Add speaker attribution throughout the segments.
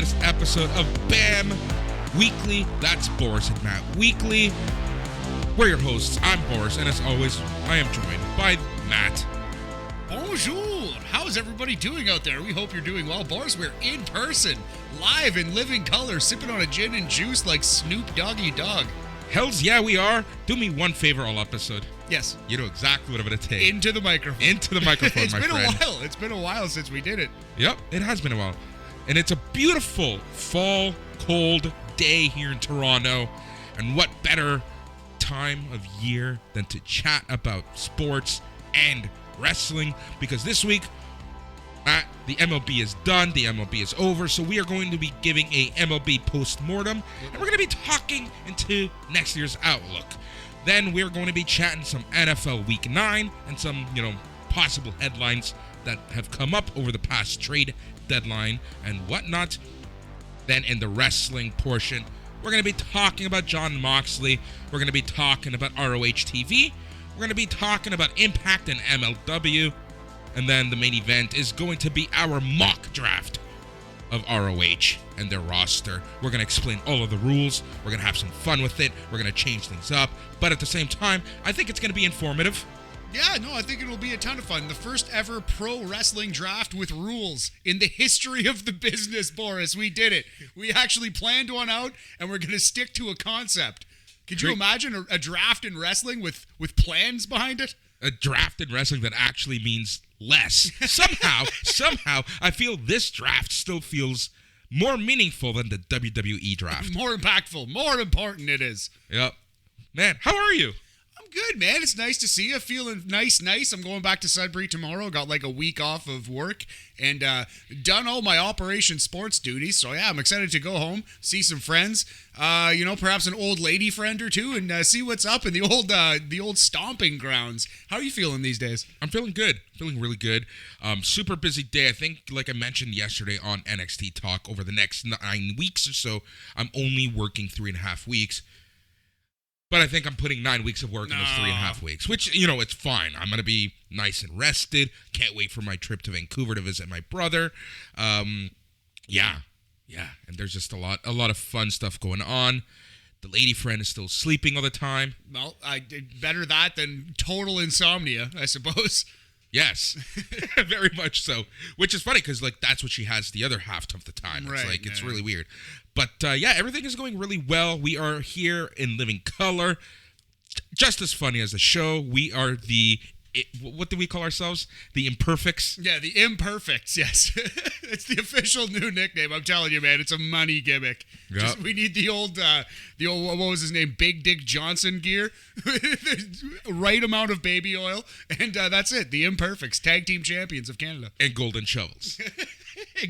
Speaker 1: latest episode of BAM Weekly. That's Boris and Matt Weekly. We're your hosts. I'm Boris, and as always, I am joined by Matt.
Speaker 2: Bonjour! How's everybody doing out there? We hope you're doing well. Boris, we're in person, live in living color, sipping on a gin and juice like Snoop Doggy Dogg.
Speaker 1: Hells yeah, we are. Do me one favor all episode.
Speaker 2: Yes.
Speaker 1: You know exactly what I'm going to take.
Speaker 2: Into the microphone.
Speaker 1: Into the microphone, my friend.
Speaker 2: It's been a while. It's been a while since we did it.
Speaker 1: Yep, it has been a while. And it's a beautiful fall, cold day here in Toronto. And what better time of year than to chat about sports and wrestling? Because this week, the MLB is done. The MLB is over. So we are going to be giving a MLB post-mortem. And we're going to be talking into next year's outlook. Then we're going to be chatting some NFL Week 9 and some, possible headlines that have come up over the past trade deadline and whatnot. Then in the wrestling portion, we're going to be talking about Jon Moxley. We're going to be talking about ROH TV. We're going to be talking about Impact and MLW. And then the main event is going to be our mock draft of ROH and their roster. We're going to explain all of the rules. We're going to have some fun with it. We're going to change things up. But at the same time, I think it's going to be informative.
Speaker 2: Yeah, no, I think it'll be a ton of fun. The first ever pro wrestling draft with rules in the history of the business, Boris. We did it. We actually planned one out, and we're going to stick to a concept. Could you imagine a draft in wrestling with plans behind it?
Speaker 1: A draft in wrestling that actually means less. Somehow, I feel this draft still feels more meaningful than the WWE draft.
Speaker 2: More impactful, more important it is.
Speaker 1: Yep. Man, how are you?
Speaker 2: I'm good, man. It's nice to see you. Feeling nice. I'm going back to Sudbury tomorrow. Got like a week off of work and done all my Operation Sports duties. So yeah, I'm excited to go home, see some friends. Perhaps an old lady friend or two, and see what's up in the old stomping grounds. How are you feeling these days?
Speaker 1: I'm feeling good. Feeling really good. Super busy day. I think, like I mentioned yesterday on NXT Talk, over the next 9 weeks or so, I'm only working 3.5 weeks. But I think I'm putting 9 weeks of work in those 3.5 weeks, which, it's fine. I'm going to be nice and rested. Can't wait for my trip to Vancouver to visit my brother. Yeah. And there's just a lot of fun stuff going on. The lady friend is still sleeping all the time.
Speaker 2: Well, better that than total insomnia, I suppose.
Speaker 1: Yes, very much so. Which is funny because, that's what she has the other half of the time. It's
Speaker 2: right,
Speaker 1: it's really weird. But, everything is going really well. We are here in living color. Just as funny as the show. We are what do we call ourselves? The Imperfects?
Speaker 2: Yeah, the Imperfects, yes. It's the official new nickname. I'm telling you, man, it's a money gimmick.
Speaker 1: Yep.
Speaker 2: We need the old, what was his name? Big Dick Johnson gear. Right amount of baby oil. And that's it. The Imperfects, tag team champions of Canada.
Speaker 1: And golden shovels.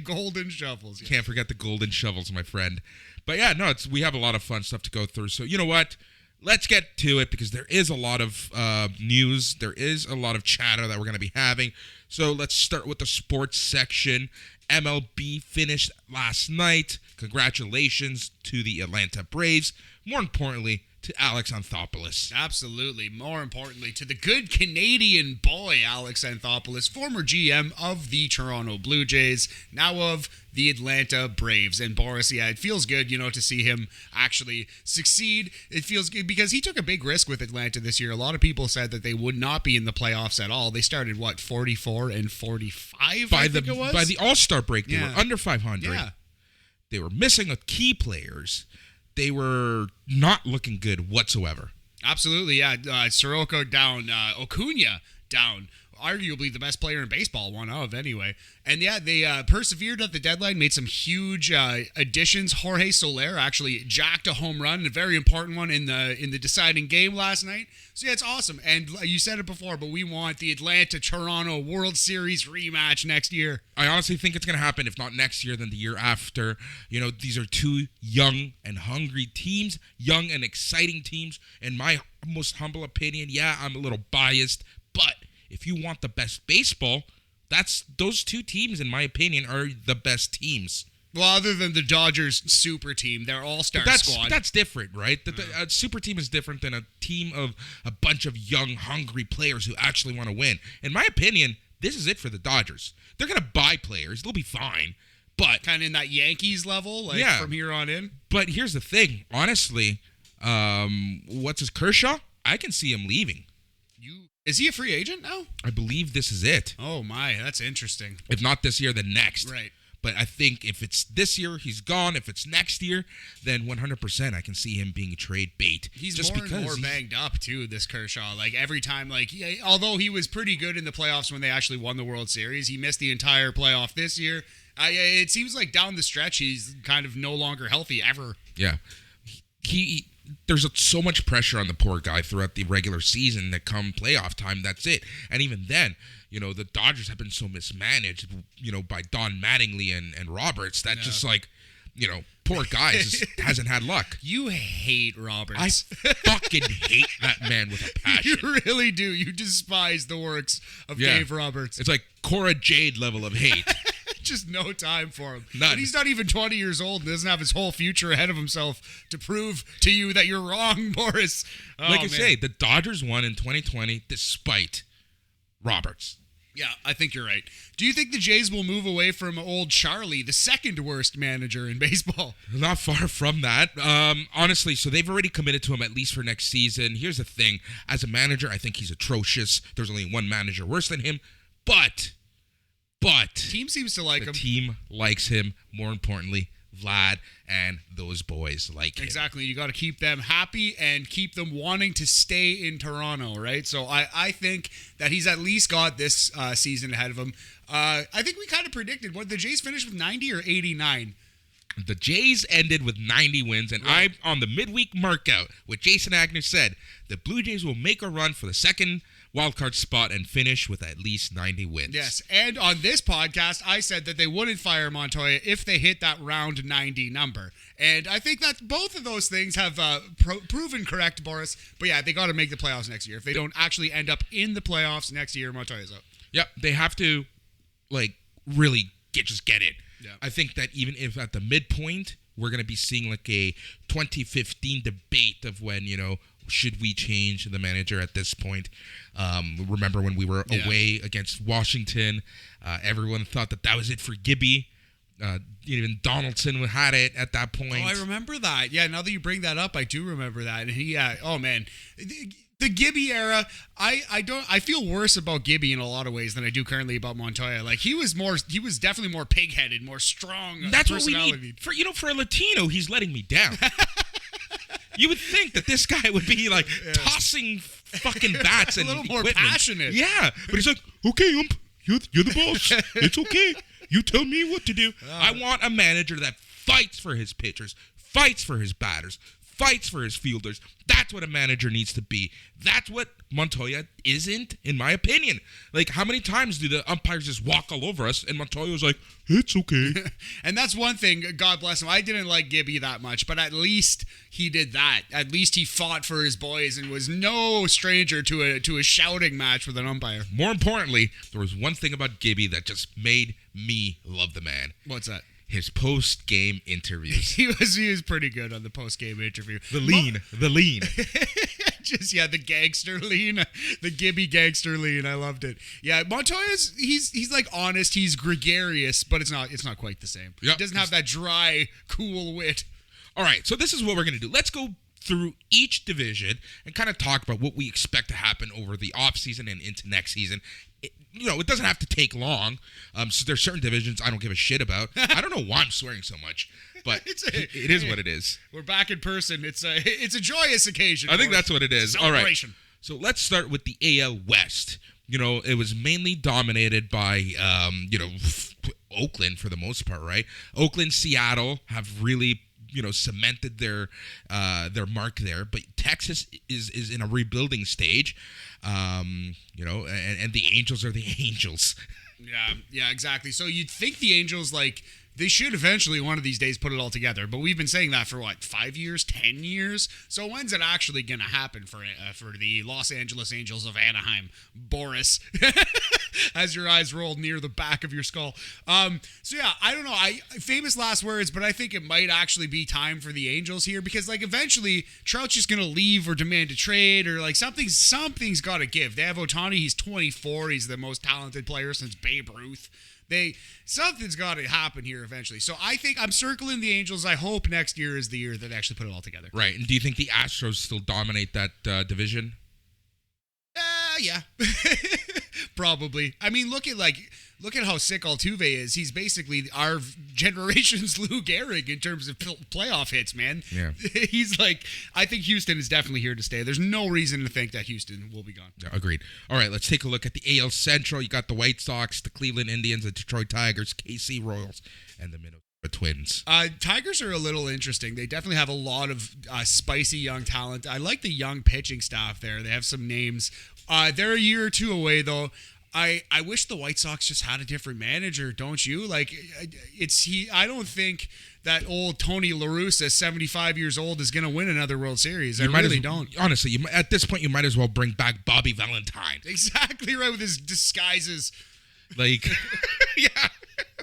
Speaker 2: Golden shovels. Yes.
Speaker 1: Can't forget the golden shovels, my friend. But yeah, no, we have a lot of fun stuff to go through. So you know what? Let's get to it because there is a lot of news. There is a lot of chatter that we're going to be having. So let's start with the sports section. MLB finished last night. Congratulations to the Atlanta Braves. More importantly, to Alex Anthopoulos.
Speaker 2: Absolutely. More importantly, to the good Canadian boy, Alex Anthopoulos, former GM of the Toronto Blue Jays, now of the Atlanta Braves. And Boris, yeah, it feels good, to see him actually succeed. It feels good because he took a big risk with Atlanta this year. A lot of people said that they would not be in the playoffs at all. They started, 44 and 45,
Speaker 1: By the All-Star break, they were under 500.
Speaker 2: Yeah. They
Speaker 1: were missing key players. They were not looking good whatsoever.
Speaker 2: Absolutely, yeah. Soroka down, Acuna down. Arguably the best player in baseball, one of anyway. And yeah, they persevered at the deadline, made some huge additions. Jorge Soler actually jacked a home run, a very important one in the deciding game last night. So yeah, it's awesome. And you said it before, but we want the Atlanta-Toronto World Series rematch next year.
Speaker 1: I honestly think it's going to happen, if not next year, then the year after. These are two young and hungry teams, young and exciting teams. In my most humble opinion, yeah, I'm a little biased, but if you want the best baseball, those two teams, in my opinion, are the best teams.
Speaker 2: Well, other than the Dodgers super team, their all-star squad.
Speaker 1: That's different, right? A super team is different than a team of a bunch of young, hungry players who actually want to win. In my opinion, this is it for the Dodgers. They're going to buy players. They'll be fine. But
Speaker 2: kind of in that Yankees level, like from here on in.
Speaker 1: But here's the thing, honestly, what's his Kershaw? I can see him leaving.
Speaker 2: Is he a free agent now? I
Speaker 1: believe this is it.
Speaker 2: Oh my, that's interesting.
Speaker 1: If not this year, then next.
Speaker 2: Right.
Speaker 1: But I think if it's this year, he's gone. If it's next year, then 100% I can see him being trade bait.
Speaker 2: He's just more and more banged up, too, this Kershaw. Like, every time, like, although he was pretty good in the playoffs when they actually won the World Series, he missed the entire playoff this year. It seems like down the stretch, he's kind of no longer healthy ever.
Speaker 1: Yeah. There's so much pressure on the poor guy throughout the regular season that come playoff time, that's it. And even then, the Dodgers have been so mismanaged, by Don Mattingly and Roberts, that just like, poor guy just hasn't had luck.
Speaker 2: You hate Roberts.
Speaker 1: I fucking hate that man with a passion.
Speaker 2: You really do. You despise the works of Dave Roberts.
Speaker 1: It's like Cora Jade level of hate.
Speaker 2: Just no time for him.
Speaker 1: None.
Speaker 2: And he's not even 20 years old and doesn't have his whole future ahead of himself to prove to you that you're wrong, Boris.
Speaker 1: Like I say, the Dodgers won in 2020 despite Roberts.
Speaker 2: Yeah, I think you're right. Do you think the Jays will move away from old Charlie, the second worst manager in baseball?
Speaker 1: Not far from that. Honestly, so they've already committed to him at least for next season. Here's the thing. As a manager, I think he's atrocious. There's only one manager worse than him. But
Speaker 2: team seems to like him.
Speaker 1: The team likes him. More importantly, Vlad and those boys like him.
Speaker 2: Exactly. You got to keep them happy and keep them wanting to stay in Toronto, right? So I think that he's at least got this season ahead of him. I think we kind of predicted. What, the Jays finished with 90 or 89?
Speaker 1: The Jays ended with 90 wins, and I'm on the midweek markout, what Jason Agnew said, the Blue Jays will make a run for the second wildcard spot and finish with at least 90 wins.
Speaker 2: Yes, and on this podcast, I said that they wouldn't fire Montoya if they hit that round 90 number. And I think that both of those things have proven correct, Boris. But yeah, they got to make the playoffs next year. If they don't actually end up in the playoffs next year, Montoya's out.
Speaker 1: Yep, they have to, really just get it.
Speaker 2: Yeah.
Speaker 1: I think that even if at the midpoint, we're going to be seeing like a 2015 debate of when, should we change the manager at this point? Remember when we were away against Washington? Everyone thought that was it for Gibby. Even Donaldson had it at that point.
Speaker 2: Oh, I remember that. Yeah, now that you bring that up, I do remember that. And oh man. The Gibby era, I feel worse about Gibby in a lot of ways than I do currently about Montoya. Like he was definitely more pig-headed, more strong.
Speaker 1: That's what we need. For a Latino, he's letting me down. You would think that this guy would be tossing fucking bats and
Speaker 2: a little more
Speaker 1: equipment.
Speaker 2: Passionate.
Speaker 1: Yeah, but he's like, okay, you're the boss. It's okay. You tell me what to do. I want a manager that fights for his pitchers, fights for his batters, fights for his fielders. That's what a manager needs to be. That's what Montoya isn't, in my opinion. How many times do the umpires just walk all over us, and Montoya's like, it's okay.
Speaker 2: And that's one thing, God bless him. I didn't like Gibby that much, but at least he did that. At least he fought for his boys and was no stranger to a shouting match with an umpire.
Speaker 1: More importantly, there was one thing about Gibby that just made me love the man.
Speaker 2: What's that?
Speaker 1: His post-game interviews.
Speaker 2: He was pretty good on the post-game interview.
Speaker 1: The lean.
Speaker 2: The gangster lean. The Gibby gangster lean. I loved it. Yeah, Montoya's he's honest, he's gregarious, but it's not quite the same.
Speaker 1: Yep.
Speaker 2: He doesn't have that dry, cool wit.
Speaker 1: All right, so this is what we're going to do. Let's go through each division and kind of talk about what we expect to happen over the offseason and into next season. It doesn't have to take long. So there's certain divisions I don't give a shit about. I don't know why I'm swearing so much, but it is what it is.
Speaker 2: We're back in person. It's a joyous occasion.
Speaker 1: I think that's what it is. All right. So let's start with the AL West. It was mainly dominated by, Oakland for the most part, right? Oakland, Seattle have really cemented their mark there, but Texas is in a rebuilding stage, and the Angels are the Angels.
Speaker 2: Yeah, exactly. So you'd think the Angels they should eventually one of these days put it all together, but we've been saying that for 5 years, 10 years. So when's it actually going to happen for the Los Angeles Angels of Anaheim, Boris? As your eyes roll near the back of your skull. I don't know. Famous last words, but I think it might actually be time for the Angels here because eventually Trout's just going to leave or demand a trade or something's got to give. They have Ohtani. He's 24. He's the most talented player since Babe Ruth. Something's got to happen here eventually. So I think I'm circling the Angels. I hope next year is the year that they actually put it all together.
Speaker 1: Right. And do you think the Astros still dominate that division?
Speaker 2: Yeah. Probably. I mean, look at how sick Altuve is. He's basically our generation's Lou Gehrig in terms of playoff hits, man.
Speaker 1: Yeah.
Speaker 2: He's like, I think Houston is definitely here to stay. There's no reason to think that Houston will be gone.
Speaker 1: Yeah, agreed. All right, let's take a look at the AL Central. You got the White Sox, the Cleveland Indians, the Detroit Tigers, KC Royals, and the Minnesota Twins.
Speaker 2: Tigers are a little interesting. They definitely have a lot of spicy young talent. I like the young pitching staff there. They have some names. They're a year or two away, though. I wish the White Sox just had a different manager, don't you? Like, I don't think that old Tony La Russa, 75 years old, is going to win another World Series. I really don't.
Speaker 1: Honestly, at this point, you might as well bring back Bobby Valentine.
Speaker 2: Exactly right, with his disguises.
Speaker 1: Like, yeah.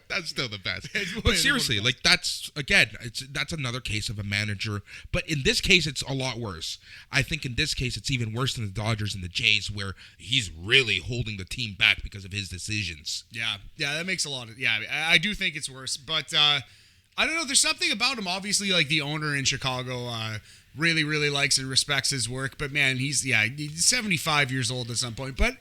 Speaker 1: That's still the best. But seriously, like that's another case of a manager. But in this case, it's a lot worse. I think in this case, it's even worse than the Dodgers and the Jays, where he's really holding the team back because of his decisions.
Speaker 2: Yeah, that makes a lot of. Yeah, I do think it's worse. But I don't know. There's something about him. Obviously, like the owner in Chicago really, really likes and respects his work. But man, he's 75 years old at some point. But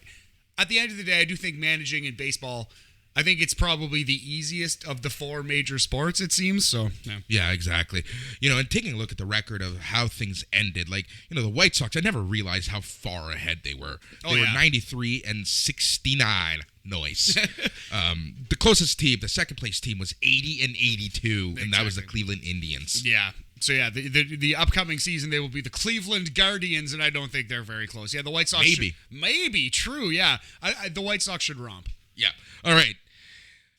Speaker 2: at the end of the day, I do think managing in baseball, I think it's probably the easiest of the four major sports, it seems. So,
Speaker 1: yeah, exactly. And taking a look at the record of how things ended, like, the White Sox, I never realized how far ahead they were. They were 93 and 69. Noise. The closest team, the second place team, was 80 and 82, and that was the Cleveland Indians.
Speaker 2: Yeah. So, yeah, the upcoming season, they will be the Cleveland Guardians, and I don't think they're very close. Yeah, the White Sox maybe, true, yeah. The White Sox should romp.
Speaker 1: Yeah. All right.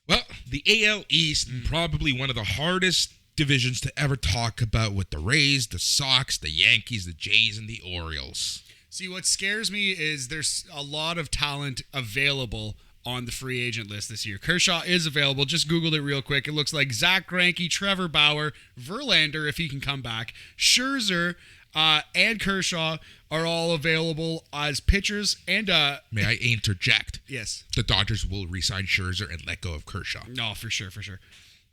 Speaker 1: Well, the AL East, probably one of the hardest divisions to ever talk about, with the Rays, the Sox, the Yankees, the Jays, and the Orioles.
Speaker 2: See, what scares me is there's a lot of talent available on the free agent list this year. Kershaw is available. Just Googled it real quick. It looks like Zach Greinke, Trevor Bauer, Verlander, if he can come back, Scherzer, and Kershaw are all available as pitchers. And
Speaker 1: may I interject?
Speaker 2: Yes.
Speaker 1: The Dodgers will re-sign Scherzer and let go of Kershaw.
Speaker 2: No, for sure.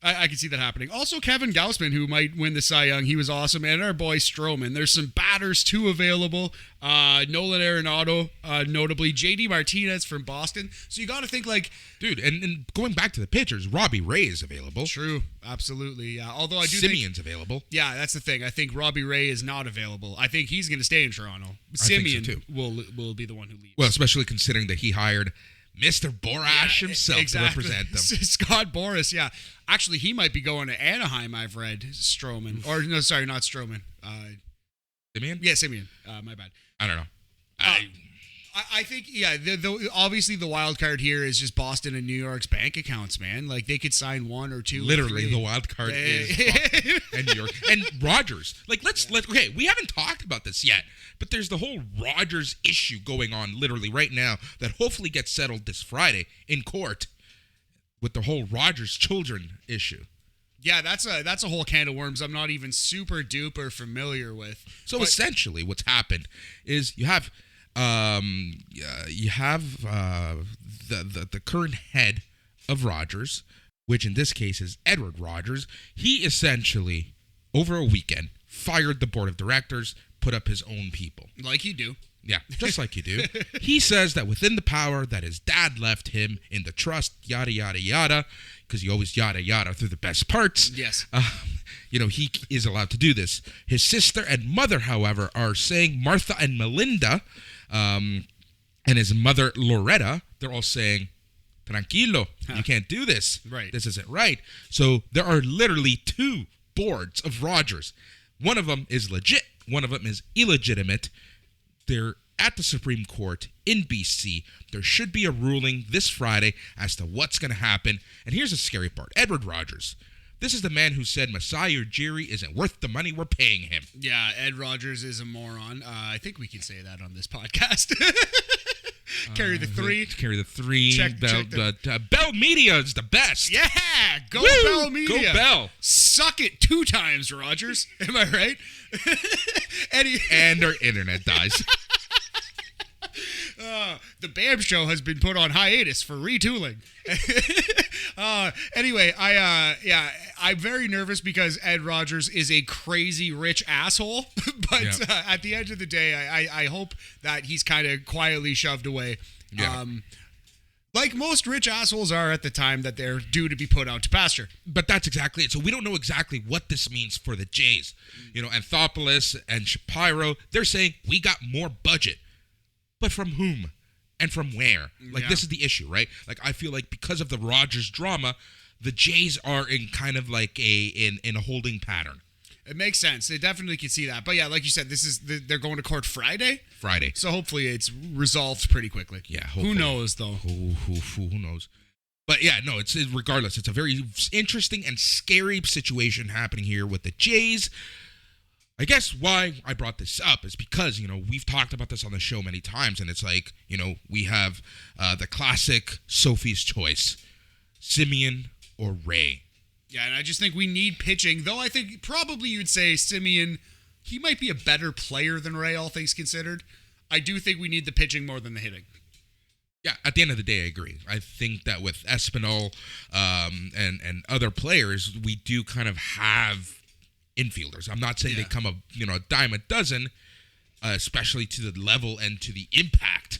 Speaker 2: I can see that happening. Also, Kevin Gausman, who might win the Cy Young, he was awesome. And our boy Stroman. There's some batters, too, available. Nolan Arenado, notably. JD Martinez from Boston. So you got to think, like...
Speaker 1: Dude, and going back to the pitchers, Robbie Ray is available.
Speaker 2: True. Absolutely. Yeah. Although I do
Speaker 1: Simeon's available.
Speaker 2: Yeah, that's the thing. I think Robbie Ray is not available. I think he's going to stay in Toronto. Simeon will be the one who leaves.
Speaker 1: Well, especially considering that he hired Mr. Boras himself to represent them.
Speaker 2: Scott Boras, yeah. Actually, he might be going to Anaheim, I've read, Stroman. Or, no, sorry, not Stroman.
Speaker 1: Simeon?
Speaker 2: Yeah, Simeon. My bad.
Speaker 1: I don't know.
Speaker 2: I think, yeah, obviously the wild card here is just Boston and New York's bank accounts, man. Like, they could sign one or two.
Speaker 1: Literally, the wild card is Boston and New York. And Rogers. Like, okay, we haven't talked about this yet, but there's the whole Rogers issue going on literally right now that hopefully gets settled this Friday in court with the whole Rogers children issue.
Speaker 2: Yeah, that's a whole can of worms I'm not even super duper familiar with.
Speaker 1: So essentially what's happened is you have the current head of Rogers, which in this case is Edward Rogers. He essentially, over a weekend, fired the board of directors, put up his own people.
Speaker 2: Like you do.
Speaker 1: Yeah, just like you do. He says that within the power that his dad left him in the trust, yada, yada, yada, because you always yada, yada through the best parts.
Speaker 2: Yes.
Speaker 1: He is allowed to do this. His sister and mother, however, are saying, Martha and Melinda, and his mother, Loretta, they're all saying, tranquilo, you can't do this.
Speaker 2: Right.
Speaker 1: This isn't right. So there are literally two boards of Rogers. One of them is legit. One of them is illegitimate. They're at the Supreme Court in BC. There should be a ruling this Friday as to what's going to happen. And here's the scary part. Edward Rogers. This is the man who said Masai Ujiri isn't worth the money we're paying him.
Speaker 2: Yeah, Ed Rogers is a moron. I think we can say that on this podcast. Carry the three.
Speaker 1: Carry the three.
Speaker 2: Check
Speaker 1: Bell Media is the best.
Speaker 2: Yeah, go
Speaker 1: Woo!
Speaker 2: Bell Media.
Speaker 1: Go Bell.
Speaker 2: Suck it 2 times, Rogers. Am I right?
Speaker 1: And our internet dies.
Speaker 2: The BAM show has been put on hiatus for retooling. Anyway, I'm very nervous because Ed Rogers is a crazy rich asshole. But at the end of the day, I hope that he's kind of quietly shoved away.
Speaker 1: Yeah.
Speaker 2: Like most rich assholes are at the time that they're due to be put out to pasture.
Speaker 1: But that's exactly it. So we don't know exactly what this means for the Jays. You know, Anthopoulos and Shapiro, they're saying we got more budget. But from whom? And from where? Like, this is the issue, right? Like, I feel like because of the Rogers drama, the Jays are in kind of like in a holding pattern.
Speaker 2: It makes sense. They definitely can see that. But yeah, like you said, they're going to court Friday. So hopefully it's resolved pretty quickly.
Speaker 1: Yeah. Hopefully.
Speaker 2: Who knows though?
Speaker 1: Who knows? But yeah, no. It's regardless. It's a very interesting and scary situation happening here with the Jays. I guess why I brought this up is because, you know, we've talked about this on the show many times, and it's like, you know, we have the classic Sophie's choice, Simeon or Ray.
Speaker 2: Yeah, and I just think we need pitching, though I think probably you'd say Simeon, he might be a better player than Ray, all things considered. I do think we need the pitching more than the hitting.
Speaker 1: Yeah, at the end of the day, I agree. I think that with Espinal and other players, we do kind of have infielders. I'm not saying they come a dime a dozen, especially to the level and to the impact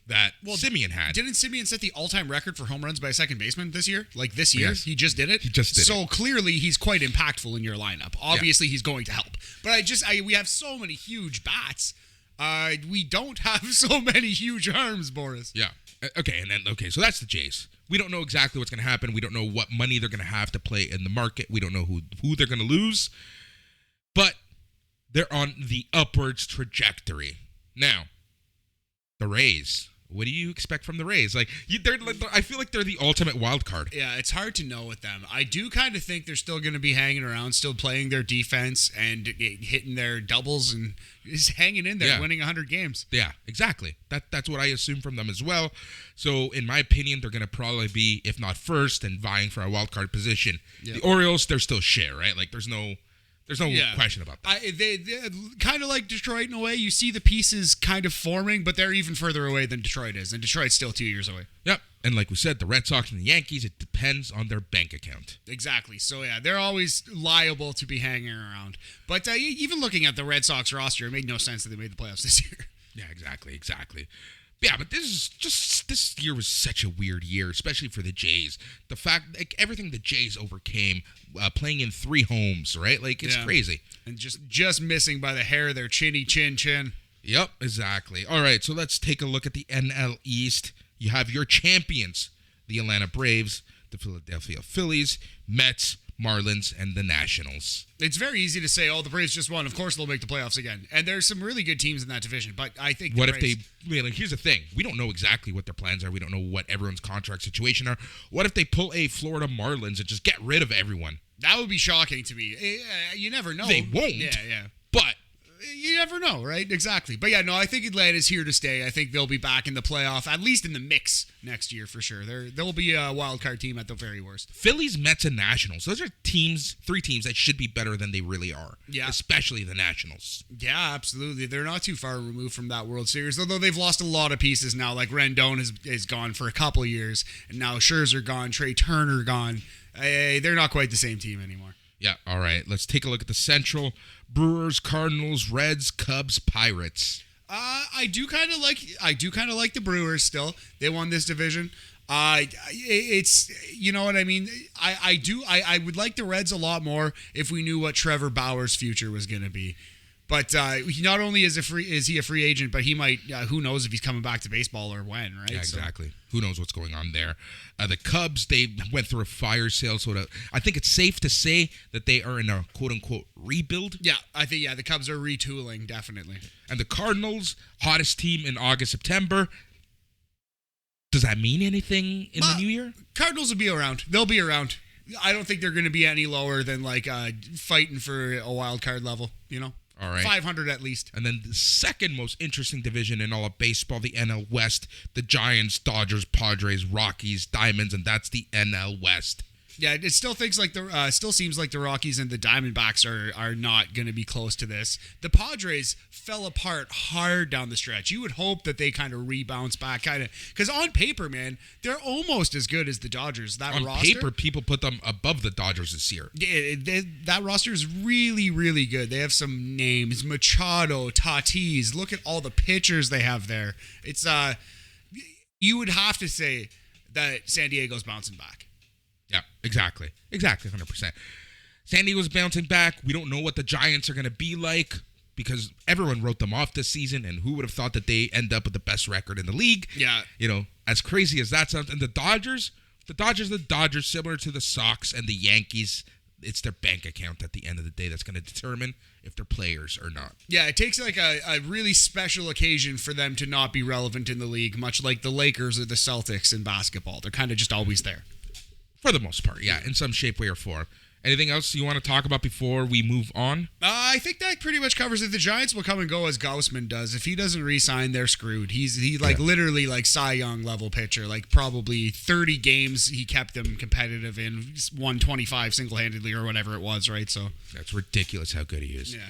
Speaker 1: that Simeon had.
Speaker 2: Didn't Simeon set the all-time record for home runs by a second baseman this year? Like this year?
Speaker 1: Yes.
Speaker 2: He just did it?
Speaker 1: He just did it.
Speaker 2: So clearly he's quite impactful in your lineup. Obviously he's going to help. But we have so many huge bats. We don't have so many huge arms, Boris.
Speaker 1: Yeah. Okay, so that's the Jays. We don't know exactly what's going to happen. We don't know what money they're going to have to play in the market. We don't know who they're going to lose. But they're on the upwards trajectory. Now, the Rays. What do you expect from the Rays? I feel like they're the ultimate wild card.
Speaker 2: Yeah, it's hard to know with them. I do kind of think they're still going to be hanging around, still playing their defense and hitting their doubles and just hanging in there, winning 100 games.
Speaker 1: Yeah, exactly. That's what I assume from them as well. So, in my opinion, they're going to probably be, if not first, and vying for a wild card position. Yep. The Orioles, they're still shit, right? Like, there's no question about that.
Speaker 2: They're kind of like Detroit in a way. You see the pieces kind of forming, but they're even further away than Detroit is. And Detroit's still 2 years away.
Speaker 1: Yep. And like we said, the Red Sox and the Yankees, it depends on their bank account.
Speaker 2: Exactly. So, yeah, they're always liable to be hanging around. But even looking at the Red Sox roster, it made no sense that they made the playoffs this year.
Speaker 1: Yeah, exactly. Yeah, but this year was such a weird year, especially for the Jays. The fact, like, everything the Jays overcame, playing in 3 homes, right? Like, it's crazy.
Speaker 2: And just missing by the hair of their chinny chin.
Speaker 1: Yep, exactly. All right, so let's take a look at the NL East. You have your champions, the Atlanta Braves, the Philadelphia Phillies, Mets, Marlins, and the Nationals.
Speaker 2: It's very easy to say, the Braves just won. Of course they'll make the playoffs again. And there's some really good teams in that division, but I think
Speaker 1: here's the thing. We don't know exactly what their plans are. We don't know what everyone's contract situation are. What if they pull a Florida Marlins and just get rid of everyone?
Speaker 2: That would be shocking to me. You never know.
Speaker 1: They won't.
Speaker 2: Yeah.
Speaker 1: But
Speaker 2: you never know, right? Exactly. But yeah, no, I think Atlanta's here to stay. I think they'll be back in the playoff, at least in the mix next year for sure. They'll be a wild card team at the very worst.
Speaker 1: Phillies, Mets, and Nationals. Those are 3 teams that should be better than they really are.
Speaker 2: Yeah.
Speaker 1: Especially the Nationals.
Speaker 2: Yeah, absolutely. They're not too far removed from that World Series, although they've lost a lot of pieces now. Like Rendon is gone for a couple of years, and now Scherzer gone, Trey Turner gone. They're not quite the same team anymore.
Speaker 1: Yeah, all right. Let's take a look at the Central. Brewers, Cardinals, Reds, Cubs, Pirates.
Speaker 2: I do kind of like the Brewers still. They won this division. It's, you know what I mean? I would like the Reds a lot more if we knew what Trevor Bauer's future was going to be. But he not only is he a free agent, but he might, who knows if he's coming back to baseball or when, right?
Speaker 1: Yeah, exactly. So, who knows what's going on there. The Cubs, they went through a fire sale, so I think it's safe to say that they are in a quote-unquote rebuild.
Speaker 2: Yeah, I think, the Cubs are retooling, definitely.
Speaker 1: And the Cardinals, hottest team in August, September. Does that mean anything in the new year?
Speaker 2: Cardinals will be around. They'll be around. I don't think they're going to be any lower than, fighting for a wild card level, you know?
Speaker 1: All right.
Speaker 2: 500 at least.
Speaker 1: And then the second most interesting division in all of baseball, the NL West, the Giants, Dodgers, Padres, Rockies, Diamonds, and that's the NL West.
Speaker 2: Yeah, it still seems like the Rockies and the Diamondbacks are not going to be close to this. The Padres fell apart hard down the stretch. You would hope that they kind of rebounds back, because on paper, man, they're almost as good as the Dodgers. That
Speaker 1: on
Speaker 2: roster,
Speaker 1: paper, people put them above the Dodgers this year.
Speaker 2: That roster is really, really good. They have some names: Machado, Tatis. Look at all the pitchers they have there. It's you would have to say that San Diego's bouncing back.
Speaker 1: Yeah, exactly, 100%. San Diego's bouncing back. We don't know what the Giants are going to be like because everyone wrote them off this season, and who would have thought that they end up with the best record in the league?
Speaker 2: Yeah.
Speaker 1: As crazy as that sounds. And the Dodgers, similar to the Sox and the Yankees, it's their bank account at the end of the day that's going to determine if they're players or not.
Speaker 2: Yeah, it takes like a really special occasion for them to not be relevant in the league, much like the Lakers or the Celtics in basketball. They're kind of just always there.
Speaker 1: For the most part, yeah, in some shape, way, or form. Anything else you want to talk about before we move on?
Speaker 2: I think that pretty much covers it. The Giants will come and go as Gaussman does. If he doesn't re-sign, they're screwed. Literally like Cy Young level pitcher. Like probably 30 games he kept them competitive in, won 25 single-handedly or whatever it was, right? So
Speaker 1: that's ridiculous how good he is.
Speaker 2: Yeah.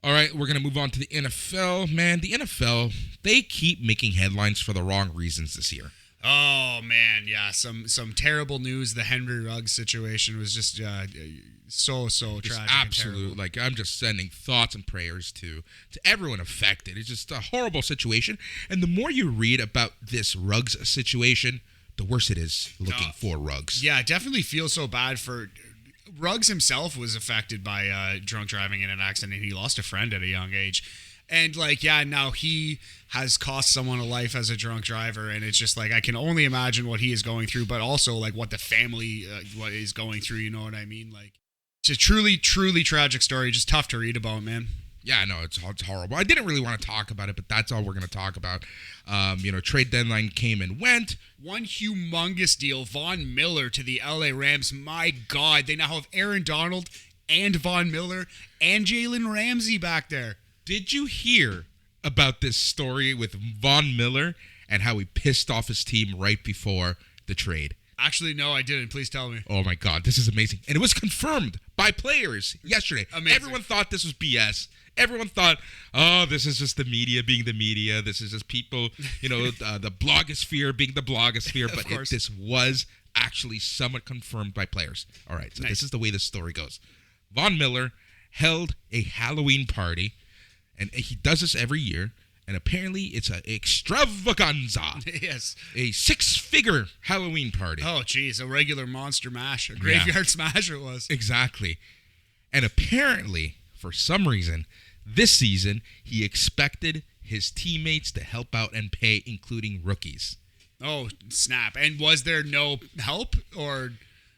Speaker 1: All right, we're going to move on to the NFL. Man, the NFL, they keep making headlines for the wrong reasons this year.
Speaker 2: Oh, man, yeah. Some terrible news. The Henry Ruggs situation was just so tragic.
Speaker 1: Absolute. Like, I'm just sending thoughts and prayers to everyone affected. It's just a horrible situation. And the more you read about this Ruggs situation, the worse it is looking for Ruggs.
Speaker 2: Yeah, it definitely feels so bad for... Ruggs himself was affected by drunk driving in an accident. He lost a friend at a young age. And, now he has cost someone a life as a drunk driver, and it's just, I can only imagine what he is going through, but also, what the family what is going through, you know what I mean? It's a truly, truly tragic story, just tough to read about, man.
Speaker 1: Yeah, no, it's horrible. I didn't really want to talk about it, but that's all we're going to talk about. Trade deadline came and went.
Speaker 2: One humongous deal, Von Miller to the LA Rams. My God, they now have Aaron Donald and Von Miller and Jalen Ramsey back there.
Speaker 1: Did you hear about this story with Von Miller and how he pissed off his team right before the trade?
Speaker 2: Actually, no, I didn't. Please tell me.
Speaker 1: Oh, my God. This is amazing. And it was confirmed by players yesterday.
Speaker 2: Amazing.
Speaker 1: Everyone thought this was BS. Everyone thought, oh, this is just the media being the media. This is just people, the blogosphere being the blogosphere. But this was actually somewhat confirmed by players. All right, so This is the way this story goes. Von Miller held a Halloween party. And he does this every year, and apparently it's an extravaganza.
Speaker 2: Yes.
Speaker 1: A 6-figure Halloween party.
Speaker 2: Oh, geez, a regular monster mash, a graveyard smash it was.
Speaker 1: Exactly. And apparently, for some reason, this season, he expected his teammates to help out and pay, including rookies.
Speaker 2: Oh, snap. And was there no help, or...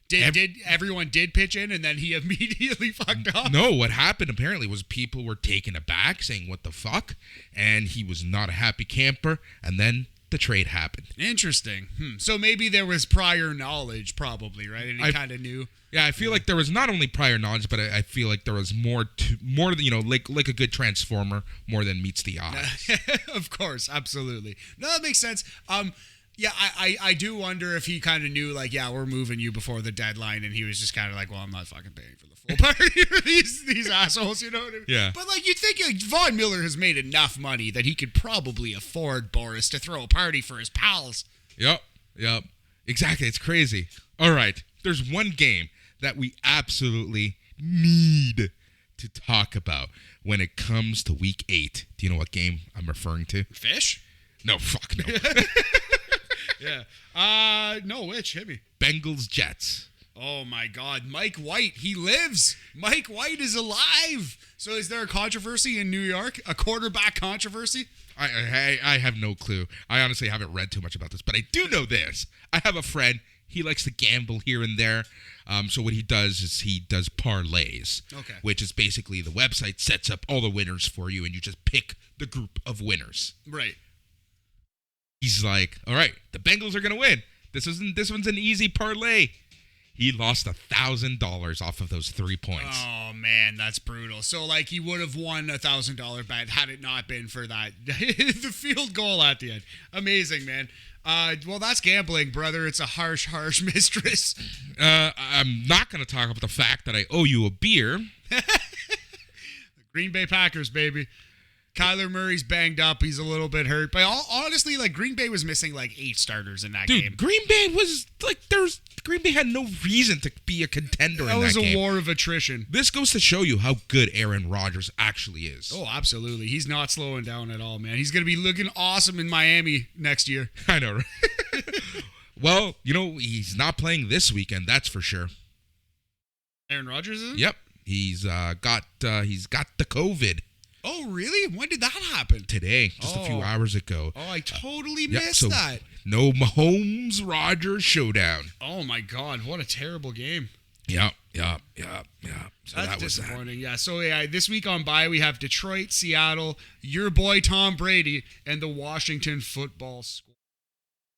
Speaker 2: Did everyone pitch in and then he immediately fucked off?
Speaker 1: No, what happened apparently was people were taken aback saying, what the fuck? And he was not a happy camper. And then the trade happened.
Speaker 2: Interesting. So maybe there was prior knowledge probably, right? And he kind of knew.
Speaker 1: Yeah, I feel like there was not only prior knowledge, but I feel like there was more like a good transformer, more than meets the eye.
Speaker 2: Of course, absolutely. No, that makes sense. Yeah, I do wonder if he kind of knew, we're moving you before the deadline, and he was just kind of like, well, I'm not fucking paying for the full party for these assholes, you know what I mean?
Speaker 1: Yeah.
Speaker 2: But, you'd think Von Miller has made enough money that he could probably afford Boris to throw a party for his pals.
Speaker 1: Yep. Exactly, it's crazy. All right, there's one game that we absolutely need to talk about when it comes to Week 8. Do you know what game I'm referring to?
Speaker 2: Fish?
Speaker 1: No, fuck no.
Speaker 2: Yeah. No, which? Hit me.
Speaker 1: Bengals Jets.
Speaker 2: Oh, my God. Mike White. He lives. Mike White is alive. So is there a controversy in New York? A quarterback controversy?
Speaker 1: I have no clue. I honestly haven't read too much about this, but I do know this. I have a friend. He likes to gamble here and there. So what he does is he does parlays.
Speaker 2: Okay.
Speaker 1: Which is basically the website sets up all the winners for you, and you just pick the group of winners.
Speaker 2: Right.
Speaker 1: He's like, all right, the Bengals are going to win. This one's an easy parlay. He lost $1,000 off of those 3 points.
Speaker 2: Oh, man, that's brutal. So, he would have won $1,000 bet had it not been for that, the field goal at the end. Amazing, man. Well, that's gambling, brother. It's a harsh, harsh mistress.
Speaker 1: I'm not going to talk about the fact that I owe you a beer.
Speaker 2: Green Bay Packers, baby. Kyler Murray's banged up. He's a little bit hurt. But honestly, like, Green Bay was missing like 8 starters in that game.
Speaker 1: Dude, Green Bay was like, Green Bay had no reason to be a contender in that game.
Speaker 2: That was a war of attrition.
Speaker 1: This goes to show you how good Aaron Rodgers actually is.
Speaker 2: Oh, absolutely. He's not slowing down at all, man. He's going to be looking awesome in Miami next year.
Speaker 1: I know, right? Well, he's not playing this weekend, that's for sure.
Speaker 2: Aaron Rodgers is?
Speaker 1: Yep. He's got the COVID.
Speaker 2: Oh, really? When did that happen?
Speaker 1: Today, just a few hours ago.
Speaker 2: Oh, I totally missed that.
Speaker 1: No Mahomes Rodgers showdown.
Speaker 2: Oh my God, what a terrible game.
Speaker 1: Yeah. So
Speaker 2: that's disappointing. Yeah. So this week on bye we have Detroit, Seattle, your boy Tom Brady, and the Washington Football Squad.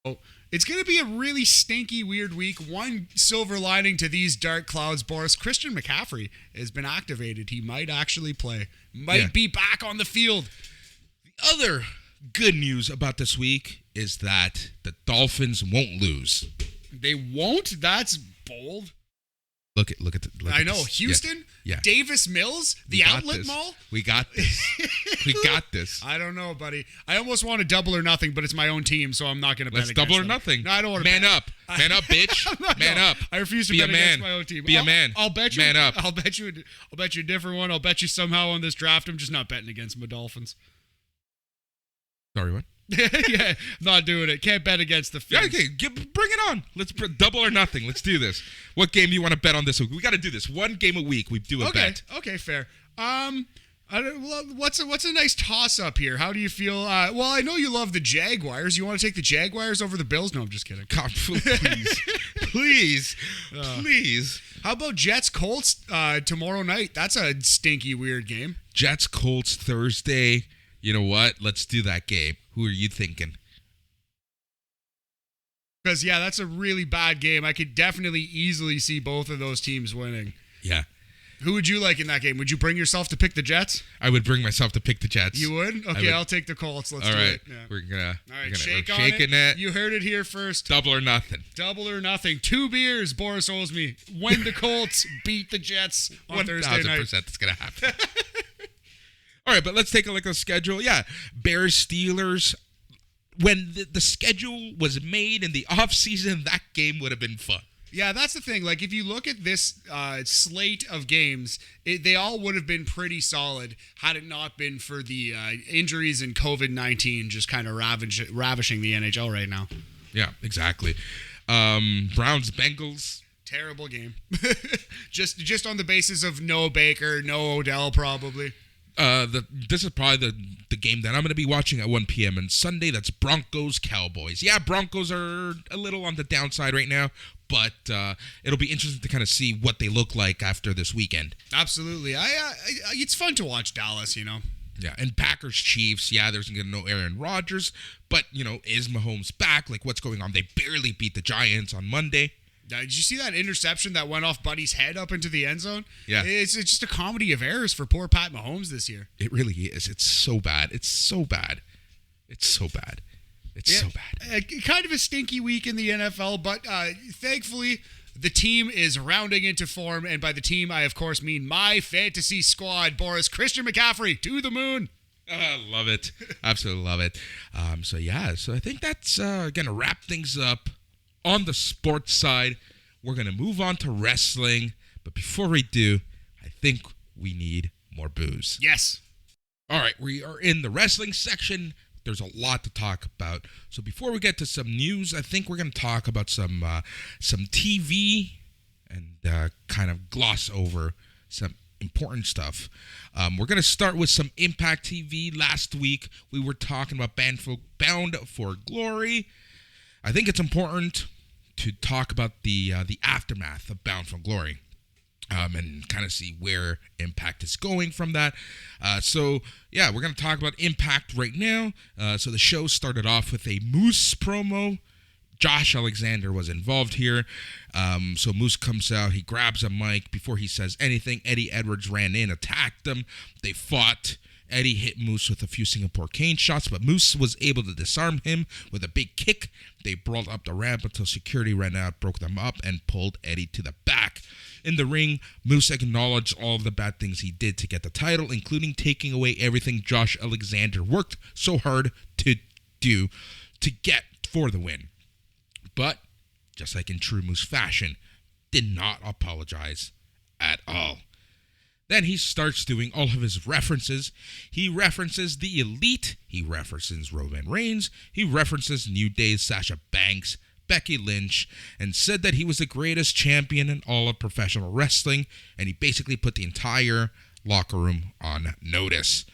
Speaker 2: Oh, it's going to be a really stinky, weird week. One silver lining to these dark clouds, Boris, Christian McCaffrey has been activated. He might actually play. Might be back on the field.
Speaker 1: The other good news about this week is that the Dolphins won't lose.
Speaker 2: They won't? That's bold.
Speaker 1: Look at
Speaker 2: I know.
Speaker 1: this.
Speaker 2: Houston?
Speaker 1: Yeah.
Speaker 2: Davis Mills? The outlet mall?
Speaker 1: We got this. We got this.
Speaker 2: I don't know, buddy. I almost want to double or nothing, but it's my own team, so I'm not going to bet against them.
Speaker 1: Let's double or nothing.
Speaker 2: No, I don't want to
Speaker 1: Man up. Man up, bitch. Man up.
Speaker 2: I refuse to bet against my own team.
Speaker 1: Be a man.
Speaker 2: I'll bet you.
Speaker 1: Man up.
Speaker 2: I'll bet you a different one. I'll bet you somehow on this draft. I'm just not betting against my Dolphins.
Speaker 1: Sorry, what?
Speaker 2: Yeah, not doing it. Can't bet against the Fins.
Speaker 1: Yeah, okay, bring it on. Let's double or nothing. Let's do this. What game do you want to bet on this week? We got to do this. One game a week. We do a bet.
Speaker 2: Okay, fair. What's a nice toss up here? How do you feel? Well, I know you love the Jaguars. You want to take the Jaguars over the Bills? No, I'm just kidding.
Speaker 1: God, please.
Speaker 2: How about Jets Colts tomorrow night? That's a stinky weird game.
Speaker 1: Jets Colts Thursday. You know what? Let's do that game. Who are you thinking?
Speaker 2: Because, yeah, that's a really bad game. I could definitely easily see both of those teams winning.
Speaker 1: Yeah.
Speaker 2: Who would you like in that game? Would you bring yourself to pick the Jets?
Speaker 1: I would bring myself to pick the Jets.
Speaker 2: You would? Okay, I'll take the Colts. Let's do it. Yeah.
Speaker 1: We're gonna
Speaker 2: shaking it. You heard it here first.
Speaker 1: Double or nothing.
Speaker 2: Double or nothing. 2 beers, Boris owes me. When the Colts beat the Jets on Thursday night.
Speaker 1: 1,000% that's gonna happen. All right, but let's take a look at the schedule. Yeah, Bears, Steelers. When the schedule was made in the offseason, that game would have been fun.
Speaker 2: Yeah, that's the thing. Like, if you look at this slate of games, they all would have been pretty solid had it not been for the injuries and COVID-19 just kind of ravishing the NHL right now.
Speaker 1: Yeah, exactly. Browns, Bengals.
Speaker 2: Terrible game. just on the basis of no Baker, no Odell, probably.
Speaker 1: This is probably the game that I'm going to be watching at 1 p.m. on Sunday. That's Broncos Cowboys. Yeah, Broncos are a little on the downside right now, but it'll be interesting to kind of see what they look like after this weekend.
Speaker 2: Absolutely. It's fun to watch Dallas,
Speaker 1: Yeah, and Packers Chiefs. Yeah, there's going to be no Aaron Rodgers, but is Mahomes back? Like, what's going on? They barely beat the Giants on Monday.
Speaker 2: Did you see that interception that went off Buddy's head up into the end zone?
Speaker 1: Yeah.
Speaker 2: It's just a comedy of errors for poor Pat Mahomes this year.
Speaker 1: It really is. It's so bad. So bad.
Speaker 2: Kind of a stinky week in the NFL, but thankfully the team is rounding into form. And by the team, I, of course, mean my fantasy squad. Boris, Christian McCaffrey, to the moon.
Speaker 1: Love it. Absolutely love it. So I think that's going to wrap things up. On the sports side, we're going to move on to wrestling. But before we do, I think we need more booze.
Speaker 2: Yes.
Speaker 1: All right, we are in the wrestling section. There's a lot to talk about. So before we get to some news, I think we're going to talk about some TV and kind of gloss over some important stuff. We're going to start with some Impact TV. Last week, we were talking about Bound for Glory. I think it's important to talk about the aftermath of Bound for Glory and kind of see where Impact is going from that. We're going to talk about Impact right now. So the show started off with a Moose promo. Josh Alexander was involved here. So Moose comes out. He grabs a mic. Before he says anything, Eddie Edwards ran in, attacked him. They fought. Eddie hit Moose with a few Singapore cane shots, but Moose was able to disarm him with a big kick. They brawled up the ramp until security ran out, broke them up, and pulled Eddie to the back. In the ring, Moose acknowledged all of the bad things he did to get the title, including taking away everything Josh Alexander worked so hard to do to get for the win. But, just like in true Moose fashion, did not apologize at all. Then he starts doing all of his references. He references the Elite. He references Roman Reigns. He references New Day's Sasha Banks, Becky Lynch, and said that he was the greatest champion in all of professional wrestling, and he basically put the entire locker room on notice.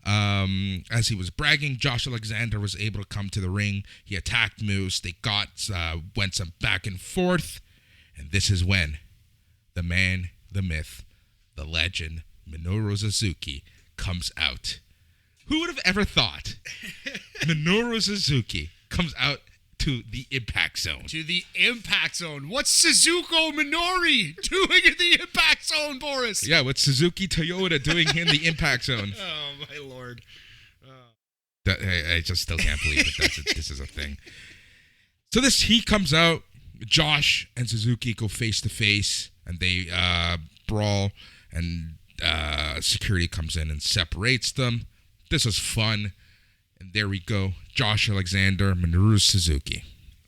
Speaker 1: As he was bragging, Josh Alexander was able to come to the ring. He attacked Moose. They went some back and forth, and this is when the man, the myth, the legend, Minoru Suzuki comes out. Who would have ever thought Minoru Suzuki comes out to the Impact Zone?
Speaker 2: To the Impact Zone. What's Suzuko Minori doing in the Impact Zone, Boris?
Speaker 1: Yeah, what's Suzuki Toyota doing in the Impact Zone?
Speaker 2: Oh, my Lord.
Speaker 1: I just still can't believe that this is a thing. So he comes out. Josh and Suzuki go face to face, and they brawl, and security comes in and separates them. This was fun. And there we go. Josh Alexander, Minoru Suzuki.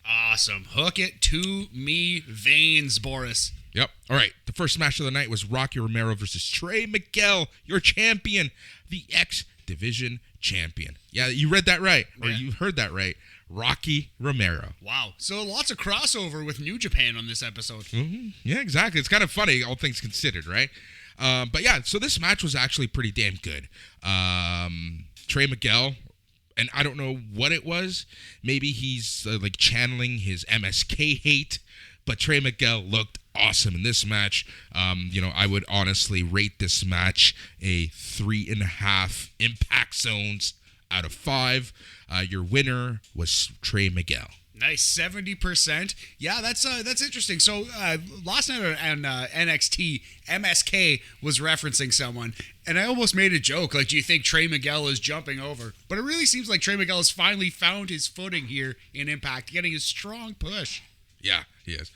Speaker 2: Awesome. Hook it to me veins, Boris.
Speaker 1: Yep. All right. The first match of the night was Rocky Romero versus Trey Miguel, your champion, the X Division champion. Yeah, you read that right. Or you heard that right. Rocky Romero.
Speaker 2: Wow. So lots of crossover with New Japan on this episode.
Speaker 1: Mm-hmm. Yeah, exactly. It's kind of funny, all things considered, right? But yeah, so this match was actually pretty damn good. Trey Miguel, and I don't know what it was. Maybe he's like channeling his MSK hate, but Trey Miguel looked awesome in this match. I would honestly rate this match a 3.5 Impact Zones out of 5. Your winner was Trey Miguel.
Speaker 2: Nice, 70%. Yeah, that's interesting. So last night on NXT, MSK was referencing someone, and I almost made a joke. Like, do you think Trey Miguel is jumping over? But it really seems like Trey Miguel has finally found his footing here in Impact, getting a strong push.
Speaker 1: Yeah, he is.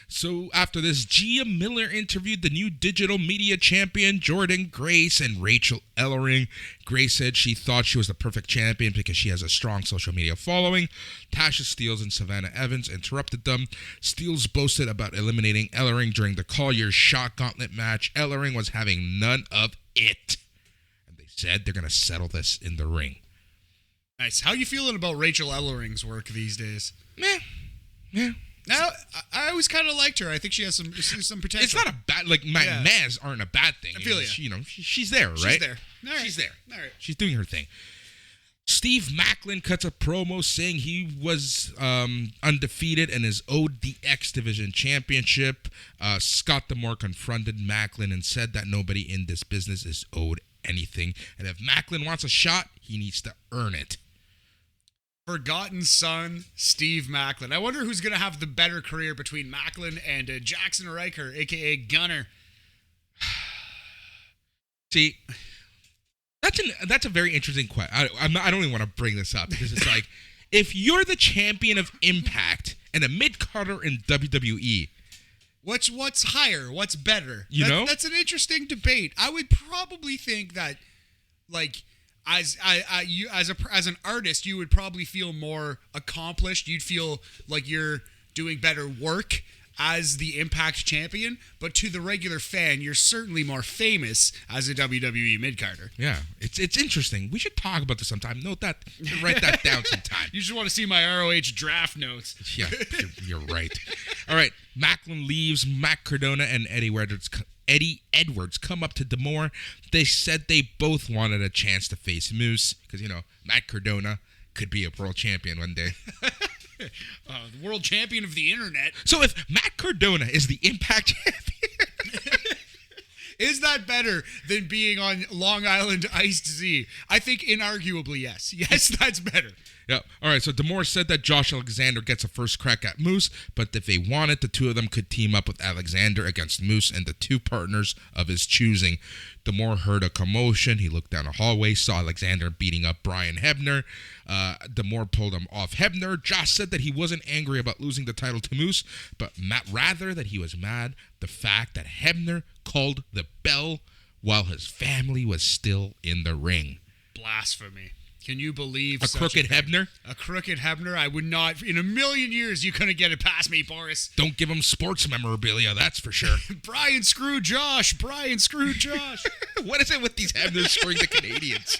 Speaker 1: So after this, Gia Miller interviewed the new digital media champion, Jordan Grace, and Rachel Ellering. Grace said she thought she was the perfect champion because she has a strong social media following. Tasha Steelz and Savannah Evans interrupted them. Steelz boasted about eliminating Ellering during the Collier's Shot Gauntlet match. Ellering was having none of it. And they said they're going to settle this in the ring.
Speaker 2: Nice. How you feeling about Rachel Ellering's work these days?
Speaker 1: Yeah.
Speaker 2: Now, I always kind of liked her. I think she has some potential.
Speaker 1: It's not a bad, Maz aren't a bad thing.
Speaker 2: I feel
Speaker 1: she's there, right?
Speaker 2: She's there. All right.
Speaker 1: She's there.
Speaker 2: All right.
Speaker 1: She's doing her thing. Steve Maclin cuts a promo saying he was undefeated and is owed the X Division Championship. Scott D'Amore confronted Maclin and said that nobody in this business is owed anything. And if Maclin wants a shot, he needs to earn it.
Speaker 2: Forgotten son, Steve Maclin. I wonder who's going to have the better career between Maclin and Jackson Riker, a.k.a. Gunner.
Speaker 1: See, that's a very interesting question. I don't even want to bring this up because it's like, if you're the champion of Impact and a mid-carder in WWE,
Speaker 2: what's higher? What's better? That's an interesting debate. I would probably think that, like, as an artist, you would probably feel more accomplished. You'd feel like you're doing better work as the Impact champion. But to the regular fan, you're certainly more famous as a WWE mid-carder.
Speaker 1: Yeah, it's interesting. We should talk about this sometime. Write that down sometime.
Speaker 2: You just want to see my ROH draft notes.
Speaker 1: Yeah, you're right. All right, Maclin leaves. Matt Cardona and Eddie Edwards come up to D'Amore. They said they both wanted a chance to face Moose because, Matt Cardona could be a world champion one day.
Speaker 2: The world champion of the internet.
Speaker 1: So if Matt Cardona is the Impact champion,
Speaker 2: Is that better than being on Long Island iced Z? I think inarguably yes. Yes, that's better.
Speaker 1: Yep. All right, so D'Amore said that Josh Alexander gets a first crack at Moose, but if they wanted, the two of them could team up with Alexander against Moose and the two partners of his choosing. D'Amore heard a commotion. He looked down a hallway, saw Alexander beating up Brian Hebner. D'Amore pulled him off Hebner. Josh said that he wasn't angry about losing the title to Moose, but rather that he was mad the fact that Hebner called the bell while his family was still in the ring.
Speaker 2: Blasphemy. Can you believe
Speaker 1: a crooked Hebner?
Speaker 2: A crooked Hebner? I would not. In a million years, you couldn't get it past me, Boris.
Speaker 1: Don't give him sports memorabilia, that's for sure.
Speaker 2: Brian screw Josh. Brian screw Josh.
Speaker 1: What is it with these Hebners screwing the Canadians?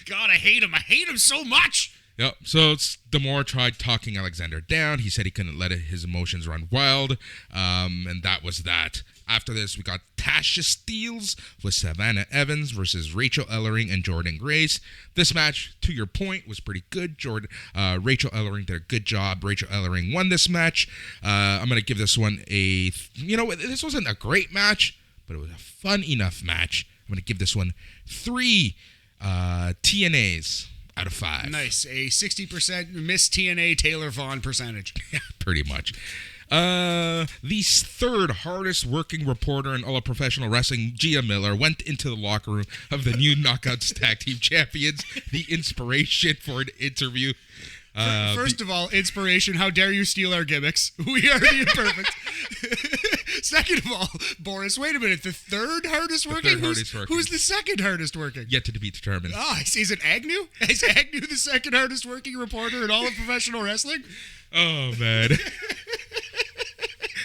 Speaker 2: God, I hate him. I hate him so much.
Speaker 1: Yep. So D'Amore tried talking Alexander down. He said he couldn't let his emotions run wild. And that was that. After this, we got Tasha Steelz with Savannah Evans versus Rachel Ellering and Jordan Grace. This match, to your point, was pretty good. Rachel Ellering did a good job. Rachel Ellering won this match. I'm going to give this one this wasn't a great match, but it was a fun enough match. I'm going to give this one 3 TNAs out of 5.
Speaker 2: Nice. A 60% Miss TNA Taylor Vaughn percentage.
Speaker 1: Yeah, pretty much. The third hardest working reporter in all of professional wrestling, Gia Miller, went into the locker room of the new Knockouts Tag Team Champions, the inspiration for an interview.
Speaker 2: First of all, inspiration, how dare you steal our gimmicks? We are the imperfect. Second of all, Boris, wait a minute, the third hardest working? Who's the second hardest working?
Speaker 1: Yet to be determined.
Speaker 2: Oh, is it Agnew? Is Agnew the second hardest working reporter in all of professional wrestling?
Speaker 1: Oh, man.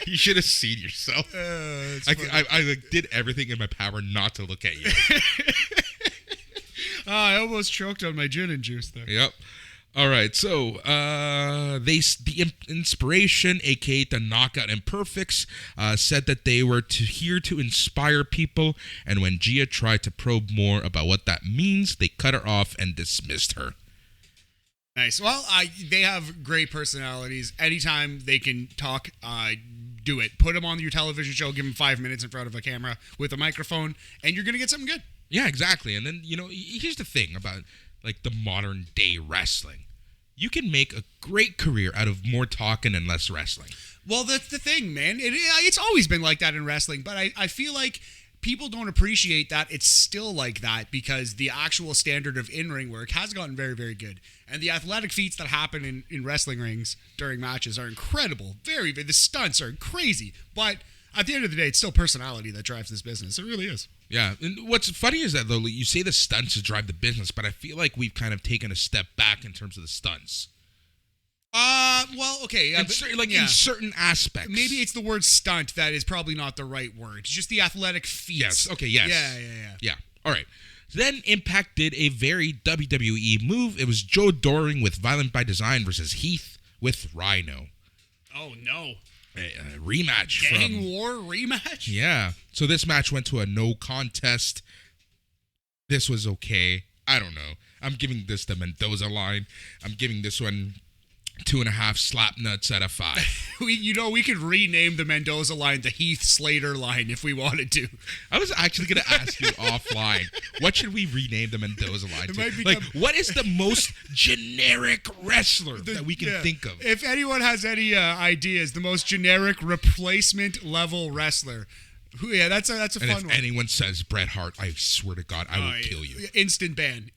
Speaker 1: You should have seen yourself. I did everything in my power not to look at you.
Speaker 2: I almost choked on my gin and juice there.
Speaker 1: Yep. All right, so the inspiration, aka the Knockout Imperfects, said that they were here to inspire people, and when Gia tried to probe more about what that means, they cut her off and dismissed her.
Speaker 2: Nice. Well, they have great personalities. Anytime they can talk, do it. Put them on your television show, give them 5 minutes in front of a camera with a microphone, and you're going to get something good.
Speaker 1: Yeah, exactly. And then, here's the thing about, like, the modern day wrestling. You can make a great career out of more talking and less wrestling.
Speaker 2: Well, that's the thing, man. It's always been like that in wrestling, but I feel like people don't appreciate that it's still like that because the actual standard of in-ring work has gotten very, very good. And the athletic feats that happen in wrestling rings during matches are incredible. The stunts are crazy. But at the end of the day, it's still personality that drives this business. It really is.
Speaker 1: Yeah. And what's funny is that, though, you say the stunts drive the business, but I feel like we've kind of taken a step back in terms of the stunts.
Speaker 2: Well, okay.
Speaker 1: In certain aspects.
Speaker 2: Maybe it's the word stunt that is probably not the right word. It's just the athletic feats.
Speaker 1: Yes. Okay, yes. Yeah. All right. So then Impact did a very WWE move. It was Joe Doring with Violent by Design versus Heath with Rhino.
Speaker 2: Oh, no.
Speaker 1: A rematch.
Speaker 2: Gang war rematch?
Speaker 1: Yeah. So this match went to a no contest. This was okay. I don't know. I'm giving this the Mendoza line. I'm giving this one 2.5 slap nuts out of 5.
Speaker 2: We could rename the Mendoza line the Heath Slater line if we wanted to.
Speaker 1: I was actually going to ask you offline, what should we rename the Mendoza line to? What is the most generic wrestler that we can think of?
Speaker 2: If anyone has any ideas, the most generic replacement level wrestler. That's a fun one.
Speaker 1: And if anyone says Bret Hart, I swear to God, I will kill you.
Speaker 2: Instant ban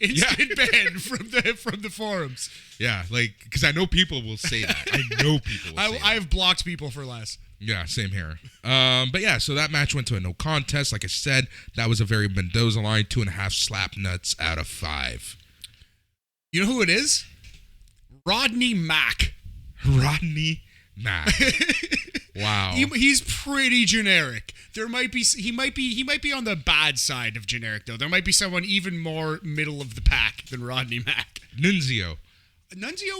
Speaker 2: from the forums.
Speaker 1: Yeah, because I know people will say that. I know people will say that.
Speaker 2: I've blocked people for less.
Speaker 1: Yeah, same here. But yeah, so that match went to a no contest. Like I said, that was a very Mendoza line, 2.5 slap nuts out of 5.
Speaker 2: You know who it is? Rodney Mack.
Speaker 1: Rodney Mack. Wow.
Speaker 2: He's pretty generic. He might be on the bad side of generic though. There might be someone even more middle of the pack than Rodney Mack.
Speaker 1: Nunzio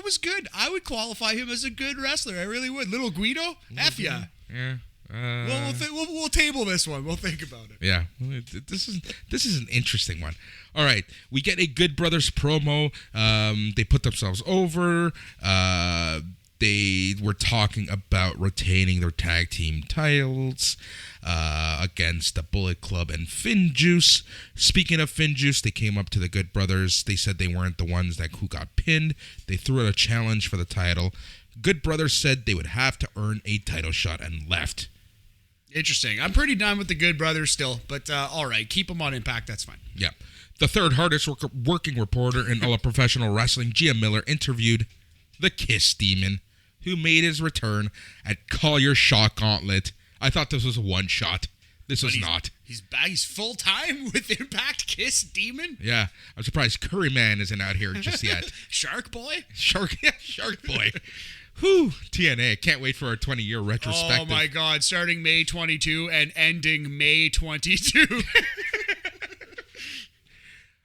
Speaker 2: was good. I would qualify him as a good wrestler. I really would. Little Guido, F ya.
Speaker 1: Yeah.
Speaker 2: We'll table this one. We'll think about it.
Speaker 1: Yeah, this is an interesting one. All right, we get a Good Brothers promo. They put themselves over. They were talking about retaining their tag team titles against the Bullet Club and Finjuice. Speaking of Finjuice, they came up to the Good Brothers. They said they weren't the ones who got pinned. They threw out a challenge for the title. Good Brothers said they would have to earn a title shot and left.
Speaker 2: Interesting. I'm pretty done with the Good Brothers still, but all right, keep them on Impact. That's fine.
Speaker 1: Yeah. The third hardest working reporter in all of professional wrestling, Gia Miller, interviewed the Kiss Demon, who made his return at Call Your Shot Gauntlet. I thought this was a one-shot. This was not.
Speaker 2: He's back. He's full-time with Impact Kiss Demon?
Speaker 1: Yeah. I'm surprised Curry Man isn't out here just yet.
Speaker 2: Shark Boy?
Speaker 1: Shark Boy. Whew. TNA. Can't wait for our 20-year retrospective.
Speaker 2: Oh, my God. Starting May 22 and ending May 22.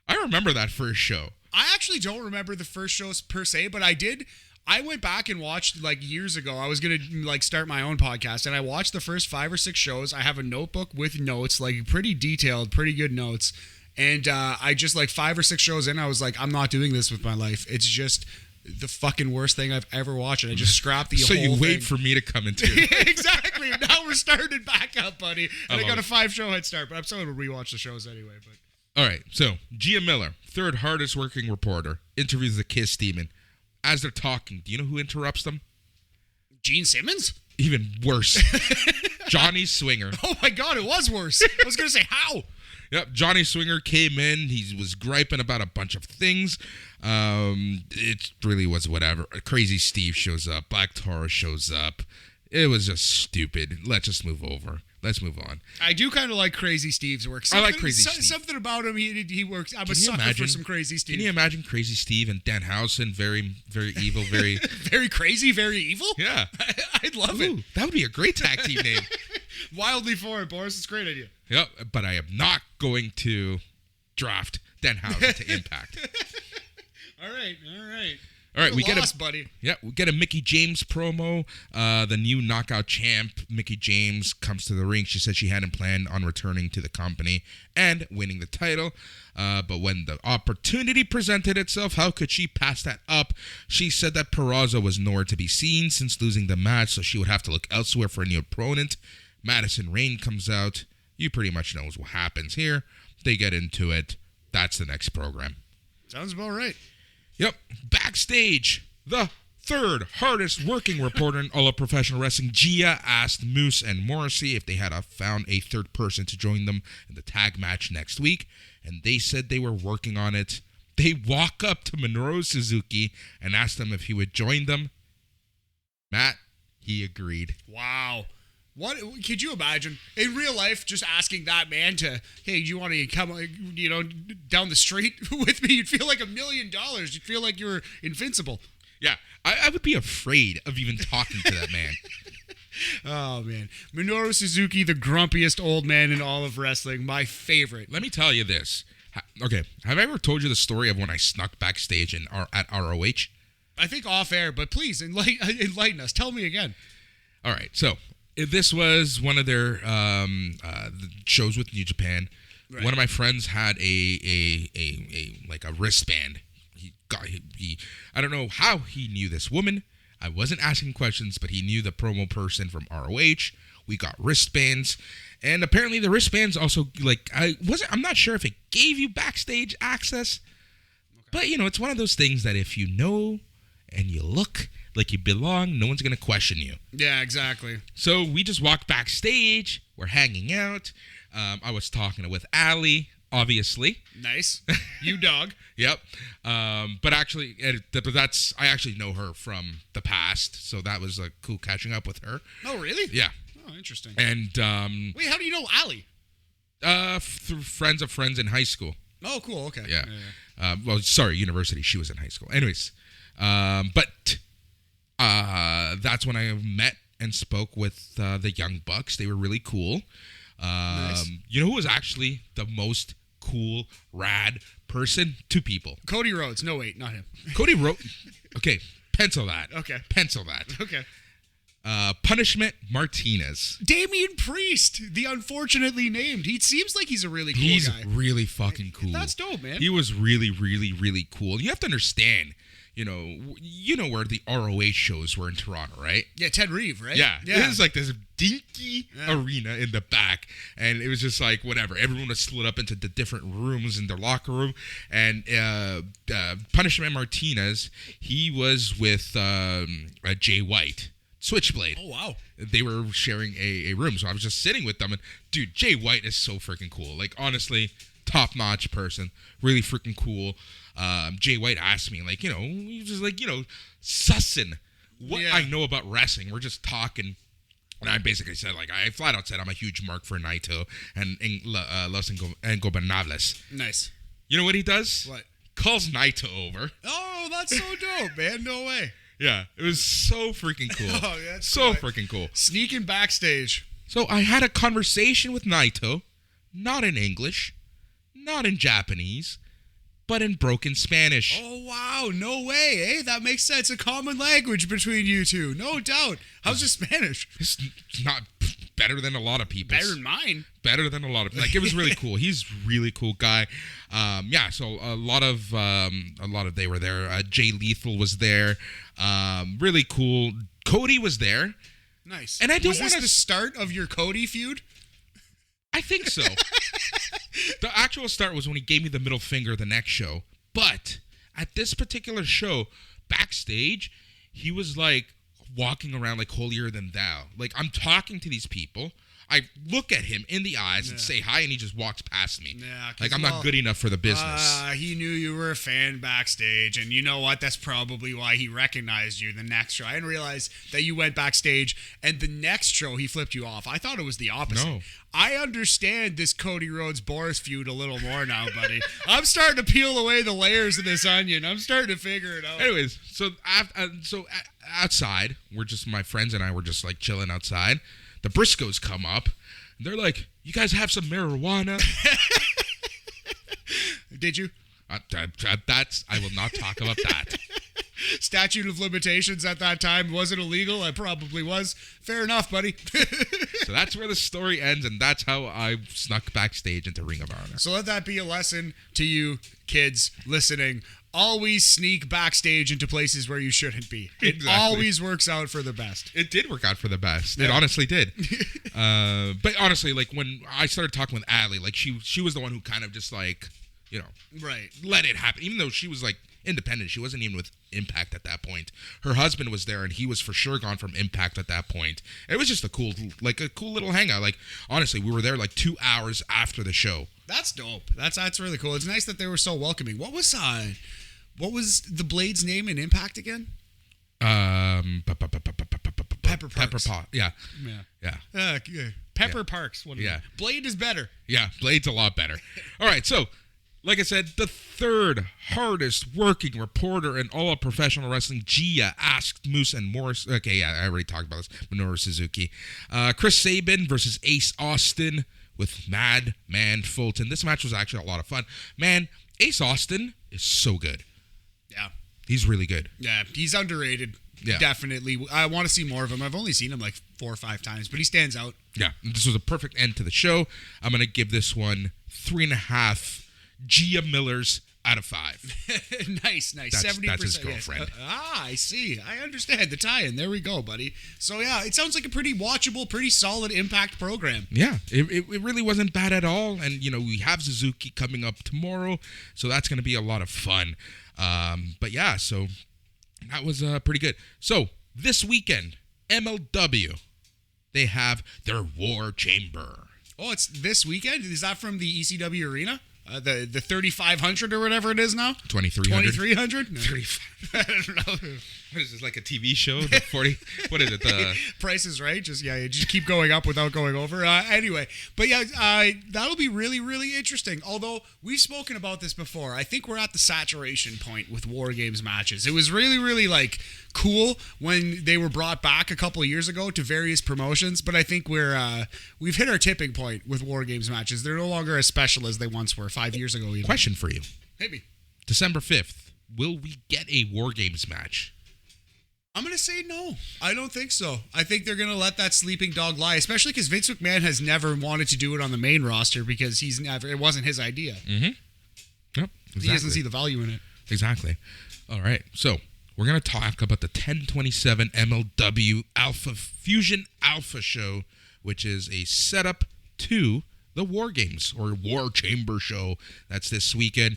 Speaker 1: I remember that first show.
Speaker 2: I actually don't remember the first shows per se, but I did. I went back and watched years ago. I was going to start my own podcast, and I watched the first 5 or 6 shows. I have a notebook with notes, pretty detailed, pretty good notes. And I just 5 or 6 shows in, I was like, I'm not doing this with my life. It's just the fucking worst thing I've ever watched, and I just scrapped the whole thing.
Speaker 1: So you wait for me to come into it.
Speaker 2: Exactly. Now we're started back up, buddy. And I got a 5-show head start, but I'm still going to rewatch the shows anyway. But
Speaker 1: all right, so Gia Miller, third hardest working reporter, interviews the Kiss Demon. As they're talking, do you know who interrupts them?
Speaker 2: Gene Simmons?
Speaker 1: Even worse. Johnny Swinger.
Speaker 2: Oh my God, it was worse. I was going to say, how?
Speaker 1: Yep, Johnny Swinger came in. He was griping about a bunch of things. It really was whatever. Crazy Steve shows up. Black Taurus shows up. It was just stupid. Let's just move over. Let's move on.
Speaker 2: I do kind of like Crazy Steve's work.
Speaker 1: I like Crazy Steve.
Speaker 2: Something about him, he works. I'm a sucker for some Crazy Steve.
Speaker 1: Can you imagine Crazy Steve and Danhausen? Very, very evil, very...
Speaker 2: very crazy, very evil?
Speaker 1: Yeah.
Speaker 2: I'd love it.
Speaker 1: That would be a great tag team name.
Speaker 2: Wildly foreign, Boris. It's a great idea.
Speaker 1: Yep, but I am not going to draft Danhausen to Impact.
Speaker 2: All right.
Speaker 1: All right, we get a Mickie James promo. The new knockout champ, Mickie James, comes to the ring. She said she hadn't planned on returning to the company and winning the title. But when the opportunity presented itself, how could she pass that up? She said that Peraza was nowhere to be seen since losing the match, so she would have to look elsewhere for a new opponent. Madison Rayne comes out. You pretty much knows what happens here. They get into it. That's the next program.
Speaker 2: Sounds about right.
Speaker 1: Yep. Backstage, the third hardest working reporter in all of professional wrestling, Gia, asked Moose and Morrissey if they had found a third person to join them in the tag match next week, and they said they were working on it. They walk up to Minoru Suzuki and asked him if he would join them. Matt, he agreed.
Speaker 2: Wow. What could you imagine in real life just asking that man to, hey, do you want to come, down the street with me? You'd feel like $1 million. You'd feel like you were invincible.
Speaker 1: Yeah, I would be afraid of even talking to that man.
Speaker 2: Oh, man. Minoru Suzuki, the grumpiest old man in all of wrestling. My favorite.
Speaker 1: Let me tell you this. Okay, have I ever told you the story of when I snuck backstage at ROH?
Speaker 2: I think off air, but please enlighten us. Tell me again.
Speaker 1: All right, so this was one of their shows with New Japan. Right. One of my friends had a wristband. I don't know how he knew this woman. I wasn't asking questions, but he knew the promo person from ROH. We got wristbands, and apparently the wristbands also I'm not sure if it gave you backstage access, but it's one of those things that if you know and you look like you belong, no one's going to question you.
Speaker 2: Yeah, exactly.
Speaker 1: So we just walked backstage. We're hanging out. I was talking with Allie, obviously.
Speaker 2: Nice. You dog.
Speaker 1: Yep. But actually, I actually know her from the past, so that was cool catching up with her.
Speaker 2: Oh, really?
Speaker 1: Yeah.
Speaker 2: Oh, interesting.
Speaker 1: And
Speaker 2: wait, how do you know Allie?
Speaker 1: Through friends of friends in high school.
Speaker 2: Oh, cool. Okay.
Speaker 1: Yeah. University. She was in high school. Anyways, but that's when I met and spoke with the Young Bucks. They were really cool. Nice. You know who was actually the most cool, rad person? 2 people.
Speaker 2: Cody Rhodes. No, wait, not him.
Speaker 1: Cody Rhodes. Okay, pencil that.
Speaker 2: Okay.
Speaker 1: Pencil that.
Speaker 2: Okay.
Speaker 1: Punishment Martinez.
Speaker 2: Damian Priest, the unfortunately named. He seems like he's a really cool guy.
Speaker 1: He's really fucking cool.
Speaker 2: That's dope, man.
Speaker 1: He was really, really, really cool. You have to understand, you know where the ROH shows were in Toronto, right?
Speaker 2: Yeah, Ted Reeve, right?
Speaker 1: Yeah. It was like this dinky arena in the back, and it was just like whatever. Everyone was split up into the different rooms in their locker room, and Punishment Martinez, he was with Jay White, Switchblade.
Speaker 2: Oh, wow.
Speaker 1: They were sharing a room, so I was just sitting with them, and dude, Jay White is so freaking cool. Like, honestly, top-notch person, really freaking cool. Jay White asked me, like, he was just like, sussing what I know about wrestling. We're just talking, and I basically said, like, I flat out said I'm a huge mark for Naito and Los Ingobernables.
Speaker 2: Nice.
Speaker 1: You know what he does?
Speaker 2: What?
Speaker 1: Calls Naito over.
Speaker 2: Oh, that's so dope, man. No way.
Speaker 1: Yeah, it was so freaking cool.
Speaker 2: Oh, yeah, that's
Speaker 1: so
Speaker 2: cool.
Speaker 1: freaking cool.
Speaker 2: Sneaking backstage.
Speaker 1: So I had a conversation with Naito, not in English, not in Japanese, but in broken Spanish.
Speaker 2: Oh, wow. No way. Hey, that makes sense. A common language between you two. No doubt. How's your Spanish?
Speaker 1: It's not better than a lot of people's.
Speaker 2: Better than mine.
Speaker 1: Better than a lot of, like, it was really cool. He's a really cool guy. So a lot of they were there. Jay Lethal was there. Really cool. Cody was there.
Speaker 2: Nice.
Speaker 1: And I don't
Speaker 2: want
Speaker 1: want
Speaker 2: to the start of your Cody feud?
Speaker 1: I think so. The actual start was when he gave me the middle finger the next show. But at this particular show, backstage, he was like walking around like holier than thou. Like, I'm talking to these people. I look at him in the eyes and say hi, and he just walks past me.
Speaker 2: Yeah,
Speaker 1: like, I'm not good enough for the business.
Speaker 2: He knew you were a fan backstage, and you know what? That's probably why he recognized you the next show. I didn't realize that you went backstage, and the next show he flipped you off. I thought it was the opposite.
Speaker 1: No.
Speaker 2: I understand this Cody Rhodes-Boris feud a little more now, buddy. I'm starting to peel away the layers of this onion. I'm starting to figure it out.
Speaker 1: Anyways, so outside, my friends and I were just like chilling outside. The Briscoes come up, and they're like, "You guys have some marijuana?"
Speaker 2: Did you?
Speaker 1: I will not talk about that.
Speaker 2: Statute of limitations at that time wasn't illegal. I probably was. Fair enough, buddy.
Speaker 1: So that's where the story ends, and that's how I snuck backstage into Ring of Honor.
Speaker 2: So let that be a lesson to you kids listening. Always sneak backstage into places where you shouldn't be. It always works out for the best.
Speaker 1: It did work out for the best. Yeah. It honestly did. But honestly, like, when I started talking with Allie, like, she was the one who kind of just, like,
Speaker 2: right,
Speaker 1: let it happen. Even though she was, like, independent, she wasn't even with Impact at that point. Her husband was there, and he was for sure gone from Impact at that point. It was just a cool little hangout. Like, honestly, we were there like 2 hours after the show.
Speaker 2: That's dope. That's really cool. It's nice that they were so welcoming. What was the Blade's name in Impact again? Pepper Parks.
Speaker 1: Yeah.
Speaker 2: Pepper Parks. Blade is better.
Speaker 1: Yeah, Blade's a lot better. All right, so like I said, the third hardest working reporter in all of professional wrestling, Gia, asked Moose and Morris. Okay, yeah, I already talked about this. Minoru Suzuki. Chris Sabin versus Ace Austin with Madman Fulton. This match was actually a lot of fun. Man, Ace Austin is so good.
Speaker 2: Yeah.
Speaker 1: He's really good.
Speaker 2: Yeah, he's underrated. Yeah. Definitely. I want to see more of him. I've only seen him like 4 or 5 times, but he stands out.
Speaker 1: Yeah, this was a perfect end to the show. I'm going to give this one 3.5 Gia Millers out of 5.
Speaker 2: Nice. 70%.
Speaker 1: That's his girlfriend.
Speaker 2: I see. I understand the tie-in. There we go, buddy. So, yeah, it sounds like a pretty watchable, pretty solid Impact program.
Speaker 1: Yeah, it really wasn't bad at all. And, we have Suzuki coming up tomorrow, so that's going to be a lot of fun. But, yeah, so that was pretty good. So, this weekend, MLW, they have their War Chamber.
Speaker 2: Oh, it's this weekend? Is that from the ECW Arena? The 3,500 or whatever it is now?
Speaker 1: 2,300.
Speaker 2: 2,300? No.
Speaker 1: 35. I don't know. What is this, like a TV show? The 40? What is it? The
Speaker 2: Price is Right? Just keep going up without going over. Anyway, but yeah, that'll be really, really interesting. Although we've spoken about this before, I think we're at the saturation point with War Games matches. It was really, really cool when they were brought back a couple of years ago to various promotions, but I think we've hit our tipping point with War Games matches. They're no longer as special as they once were 5 years ago. Even.
Speaker 1: Question for you.
Speaker 2: Maybe.
Speaker 1: December 5th, will we get a War Games match?
Speaker 2: I'm going to say no. I don't think so. I think they're going to let that sleeping dog lie, especially because Vince McMahon has never wanted to do it on the main roster because it wasn't his idea.
Speaker 1: Mm-hmm. Yep, exactly.
Speaker 2: He doesn't see the value in it.
Speaker 1: Exactly. All right. So we're going to talk about the 1027 MLW Alpha Fusion Alpha show, which is a setup to the War Games or War Chamber show that's this weekend.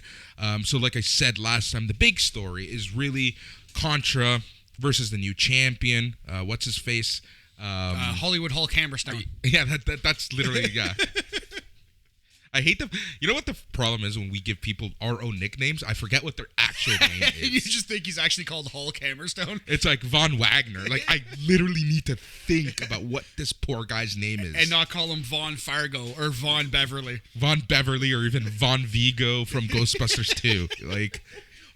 Speaker 1: So like I said last time, the big story is really Contra versus the new champion. What's his face?
Speaker 2: Hollywood Hulk Hammerstone.
Speaker 1: Yeah, that's literally, yeah. I hate them. You know what the problem is when we give people our own nicknames? I forget what their actual name is.
Speaker 2: You just think he's actually called Hulk Hammerstone?
Speaker 1: It's like Von Wagner. Like, I literally need to think about what this poor guy's name is.
Speaker 2: And not call him Von Fargo or Von Beverly.
Speaker 1: Von Beverly or even Von Vigo from Ghostbusters 2. Like...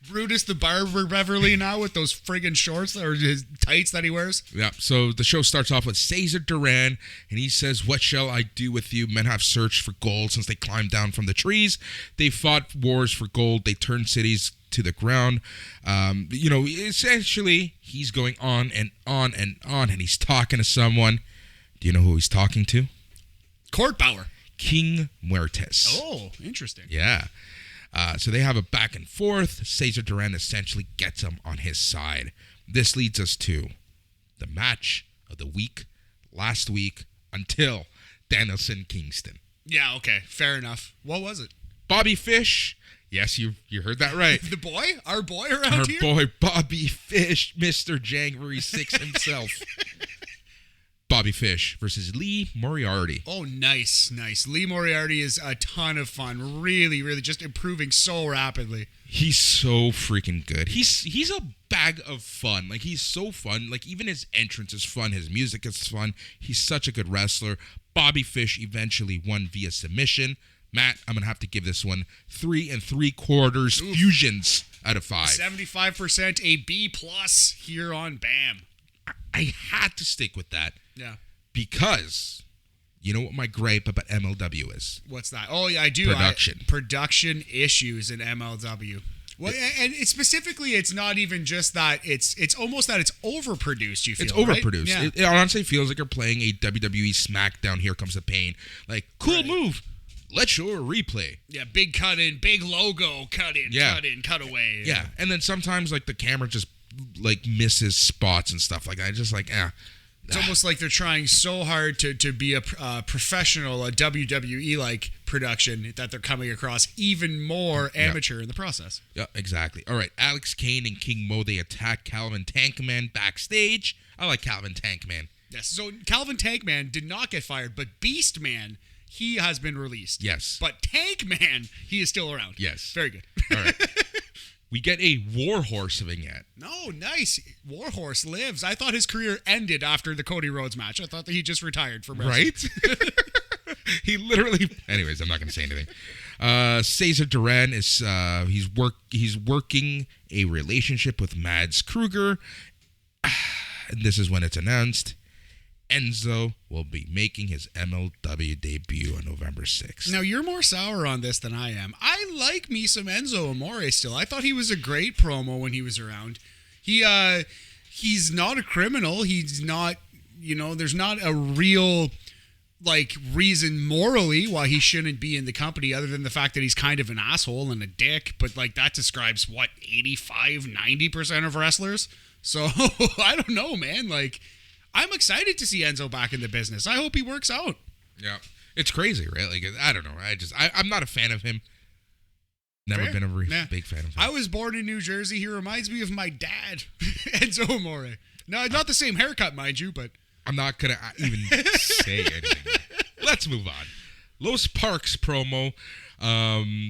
Speaker 2: Brutus the Barber Beverly now with those friggin' shorts or his tights that he wears.
Speaker 1: Yeah, so the show starts off with Cesar Duran, and he says, "What shall I do with you? Men have searched for gold since they climbed down from the trees. They fought wars for gold. They turned cities to the ground." Essentially, he's going on and on and on, and he's talking to someone. Do you know who he's talking to?
Speaker 2: Court Bauer.
Speaker 1: King Muertes.
Speaker 2: Oh, interesting.
Speaker 1: Yeah. So they have a back and forth. Cesar Duran essentially gets him on his side. This leads us to the match of the week, last week, until Danielson Kingston.
Speaker 2: Yeah, okay, fair enough. What was it?
Speaker 1: Bobby Fish. Yes, you heard that right.
Speaker 2: The boy? Our boy around here?
Speaker 1: Our boy, Bobby Fish, Mr. January 6 himself. Bobby Fish versus Lee Moriarty.
Speaker 2: Oh, nice. Lee Moriarty is a ton of fun. Really, really just improving so rapidly.
Speaker 1: He's so freaking good. He's a bag of fun. Like, he's so fun. Like, even his entrance is fun. His music is fun. He's such a good wrestler. Bobby Fish eventually won via submission. Matt, I'm going to have to give this one 3 3/4 fusions out of 5.
Speaker 2: 75% a B+ here on BAM.
Speaker 1: I had to stick with that.
Speaker 2: Yeah. Because
Speaker 1: you know what my gripe about MLW is?
Speaker 2: What's that? Oh, yeah, I do. Production issues in MLW. Well, and specifically, it's not even just that. It's almost that it's overproduced, you feel,
Speaker 1: it's overproduced.
Speaker 2: Right?
Speaker 1: Yeah. It honestly feels like you're playing a WWE SmackDown Here Comes the Pain. Like, cool move. Let's show a replay.
Speaker 2: Yeah, big cut in, big logo, cut in, cut away.
Speaker 1: Yeah, and then sometimes, like, the camera just, like, misses spots and stuff like that. Just like,
Speaker 2: It's almost like they're trying so hard to be a professional, a WWE-like production that they're coming across even more amateur in the process.
Speaker 1: Yeah, exactly. All right, Alex Kane and King Mo, they attack Calvin Tankman backstage. I like Calvin Tankman.
Speaker 2: Yes, so Calvin Tankman did not get fired, but Beast Man, he has been released.
Speaker 1: Yes.
Speaker 2: But Tankman, he is still around.
Speaker 1: Yes.
Speaker 2: Very good.
Speaker 1: All right. We get a Warhorse vignette.
Speaker 2: No, nice. Warhorse lives. I thought his career ended after the Cody Rhodes match. I thought that he just retired from wrestling.
Speaker 1: Right? He literally... Anyways, I'm not going to say anything. Cesar Duran is... he's working a relationship with Mads Kruger. And this is when it's announced. Enzo will be making his MLW debut on November 6th.
Speaker 2: Now, you're more sour on this than I am. I like me some Enzo Amore still. I thought he was a great promo when he was around. He's not a criminal. He's not, there's not a real, reason morally why he shouldn't be in the company other than the fact that he's kind of an asshole and a dick. But, that describes, 85-90% of wrestlers? So, I don't know, man. I'm excited to see Enzo back in the business. I hope he works out.
Speaker 1: Yeah. It's crazy, right? I don't know. I'm not a fan of him. Never been a big fan of him.
Speaker 2: I was born in New Jersey. He reminds me of my dad, Enzo Amore. No, not the same haircut, mind you, but... I'm
Speaker 1: not going to even say anything. Let's move on. Los Parks promo.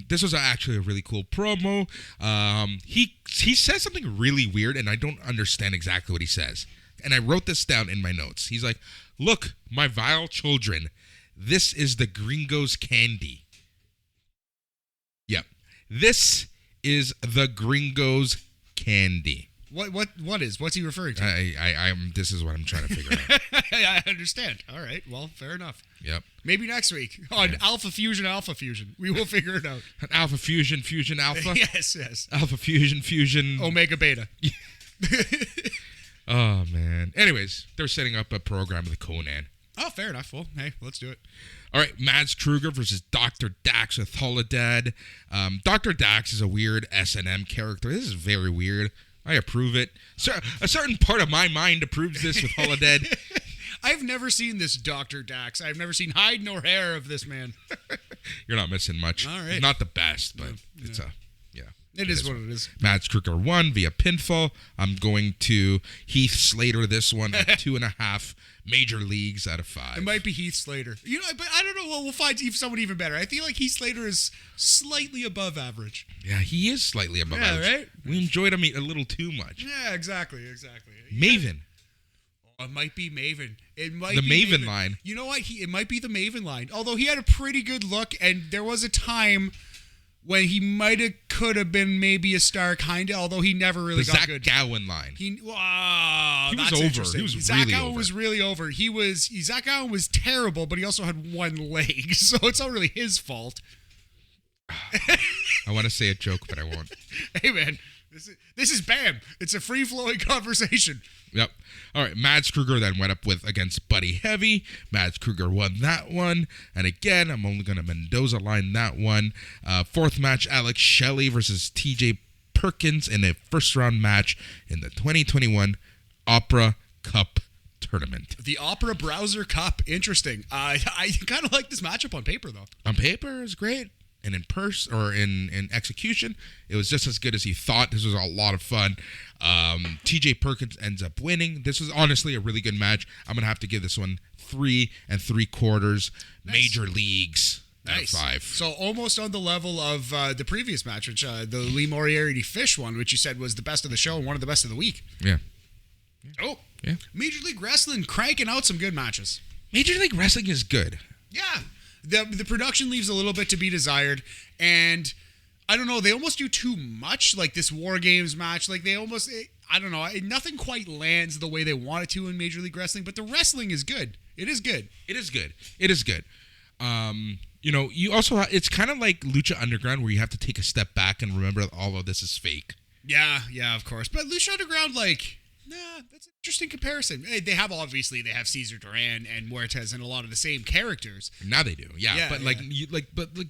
Speaker 1: This was actually a really cool promo. He says something really weird, and I don't understand exactly what he says. And I wrote this down in my notes. He's like, "Look, my vile children, this is the gringo's candy." Yep. This is the gringo's candy.
Speaker 2: What's he referring to?
Speaker 1: This is what I'm trying to figure out.
Speaker 2: I understand. All right. Well, fair enough.
Speaker 1: Yep.
Speaker 2: Maybe next week on Alpha Fusion. We will figure it out.
Speaker 1: Alpha Fusion Alpha?
Speaker 2: Yes.
Speaker 1: Alpha Fusion.
Speaker 2: Omega Beta.
Speaker 1: Oh, man. Anyways, they're setting up a program with Conan.
Speaker 2: Oh, fair enough. Well, hey, let's do it.
Speaker 1: All right, Mads Kruger versus Dr. Dax with Holodead. Dr. Dax is a weird S&M character. This is very weird. I approve it. So, a certain part of my mind approves this with Holodead.
Speaker 2: I've never seen this Dr. Dax. I've never seen hide nor hair of this man.
Speaker 1: You're not missing much.
Speaker 2: All right.
Speaker 1: It's not the best, but it's
Speaker 2: It is what it is.
Speaker 1: Mads Kruger won via pinfall. I'm going to Heath Slater this one at 2.5 major leagues out of 5.
Speaker 2: It might be Heath Slater. But I don't know. Well, we'll find someone even better. I feel like Heath Slater is slightly above average.
Speaker 1: Yeah, he is slightly above average.
Speaker 2: Right?
Speaker 1: We enjoyed him a little too much.
Speaker 2: Yeah, exactly.
Speaker 1: Maven.
Speaker 2: Oh, it might be Maven. It might
Speaker 1: The
Speaker 2: be
Speaker 1: Maven line.
Speaker 2: You know what? It might be the Maven line. Although he had a pretty good look, and there was a time when he could have been maybe a star, kinda. Although he never really got
Speaker 1: Zach
Speaker 2: good.
Speaker 1: Gowen line.
Speaker 2: He was
Speaker 1: over. He was
Speaker 2: Zach
Speaker 1: really
Speaker 2: Gowen
Speaker 1: over.
Speaker 2: was really over. Zach Gowen was terrible, but he also had one leg, so it's not really his fault.
Speaker 1: I want to say a joke, but I won't.
Speaker 2: Hey man, this is BAM. It's a free flowing conversation.
Speaker 1: Yep. All right. Mads Kruger then went up against Buddy Heavy. Mads Kruger won that one. And again, I'm only going to Mendoza line that one. Fourth match, Alex Shelley versus TJ Perkins in a first round match in the 2021 Opera Cup tournament.
Speaker 2: The Opera Browser Cup. Interesting. I kind of like this matchup on paper, though.
Speaker 1: On paper, it's great. And in person or in execution, it was just as good as he thought. This was a lot of fun. TJ Perkins ends up winning. This was honestly a really good match. I'm going to have to give this one 3 3/4 major leagues out of 5.
Speaker 2: So almost on the level of the previous match, which the Lee Moriarty Fish one, which you said was the best of the show and one of the best of the week.
Speaker 1: Yeah.
Speaker 2: Oh,
Speaker 1: yeah.
Speaker 2: Major League Wrestling cranking out some good matches.
Speaker 1: Major League Wrestling is good.
Speaker 2: Yeah. The production leaves a little bit to be desired, and I don't know, they almost do too much, like this War Games match, like they almost, I don't know, nothing quite lands the way they want it to in Major League Wrestling, but the wrestling is good. It is good.
Speaker 1: It is good. It is good. You also, it's kind of like Lucha Underground where you have to take a step back and remember that all of this is fake.
Speaker 2: Yeah, of course. But Lucha Underground, that's an interesting comparison. They have Cesar Duran and Muertes and a lot of the same characters.
Speaker 1: Now they do, yeah. But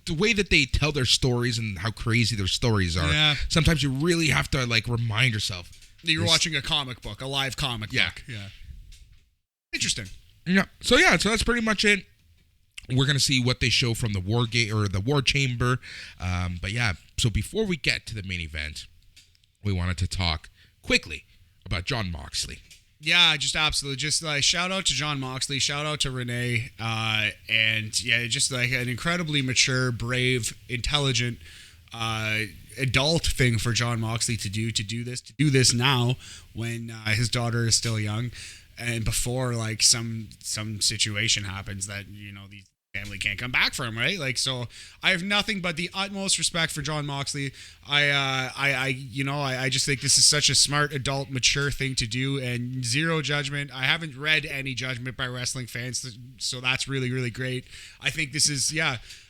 Speaker 1: the way that they tell their stories and how crazy their stories are, sometimes you really have to remind yourself
Speaker 2: that you're watching a comic book, a live comic book. Yeah. Interesting.
Speaker 1: Yeah. So that's pretty much it. We're gonna see what they show from the War Gate or the War Chamber. But yeah. So before we get to the main event, we wanted to talk quickly about Jon Moxley.
Speaker 2: Yeah, just absolutely. Just shout out to Jon Moxley, shout out to Renee, and yeah, just like an incredibly mature, brave, intelligent, adult thing for Jon Moxley to do this now when his daughter is still young, and before some situation happens that the family can't come back from, right? So I have nothing but the utmost respect for Jon Moxley. I just think this is such a smart, adult, mature thing to do, and zero judgment. I haven't read any judgment by wrestling fans, so that's really, really great. I think this is,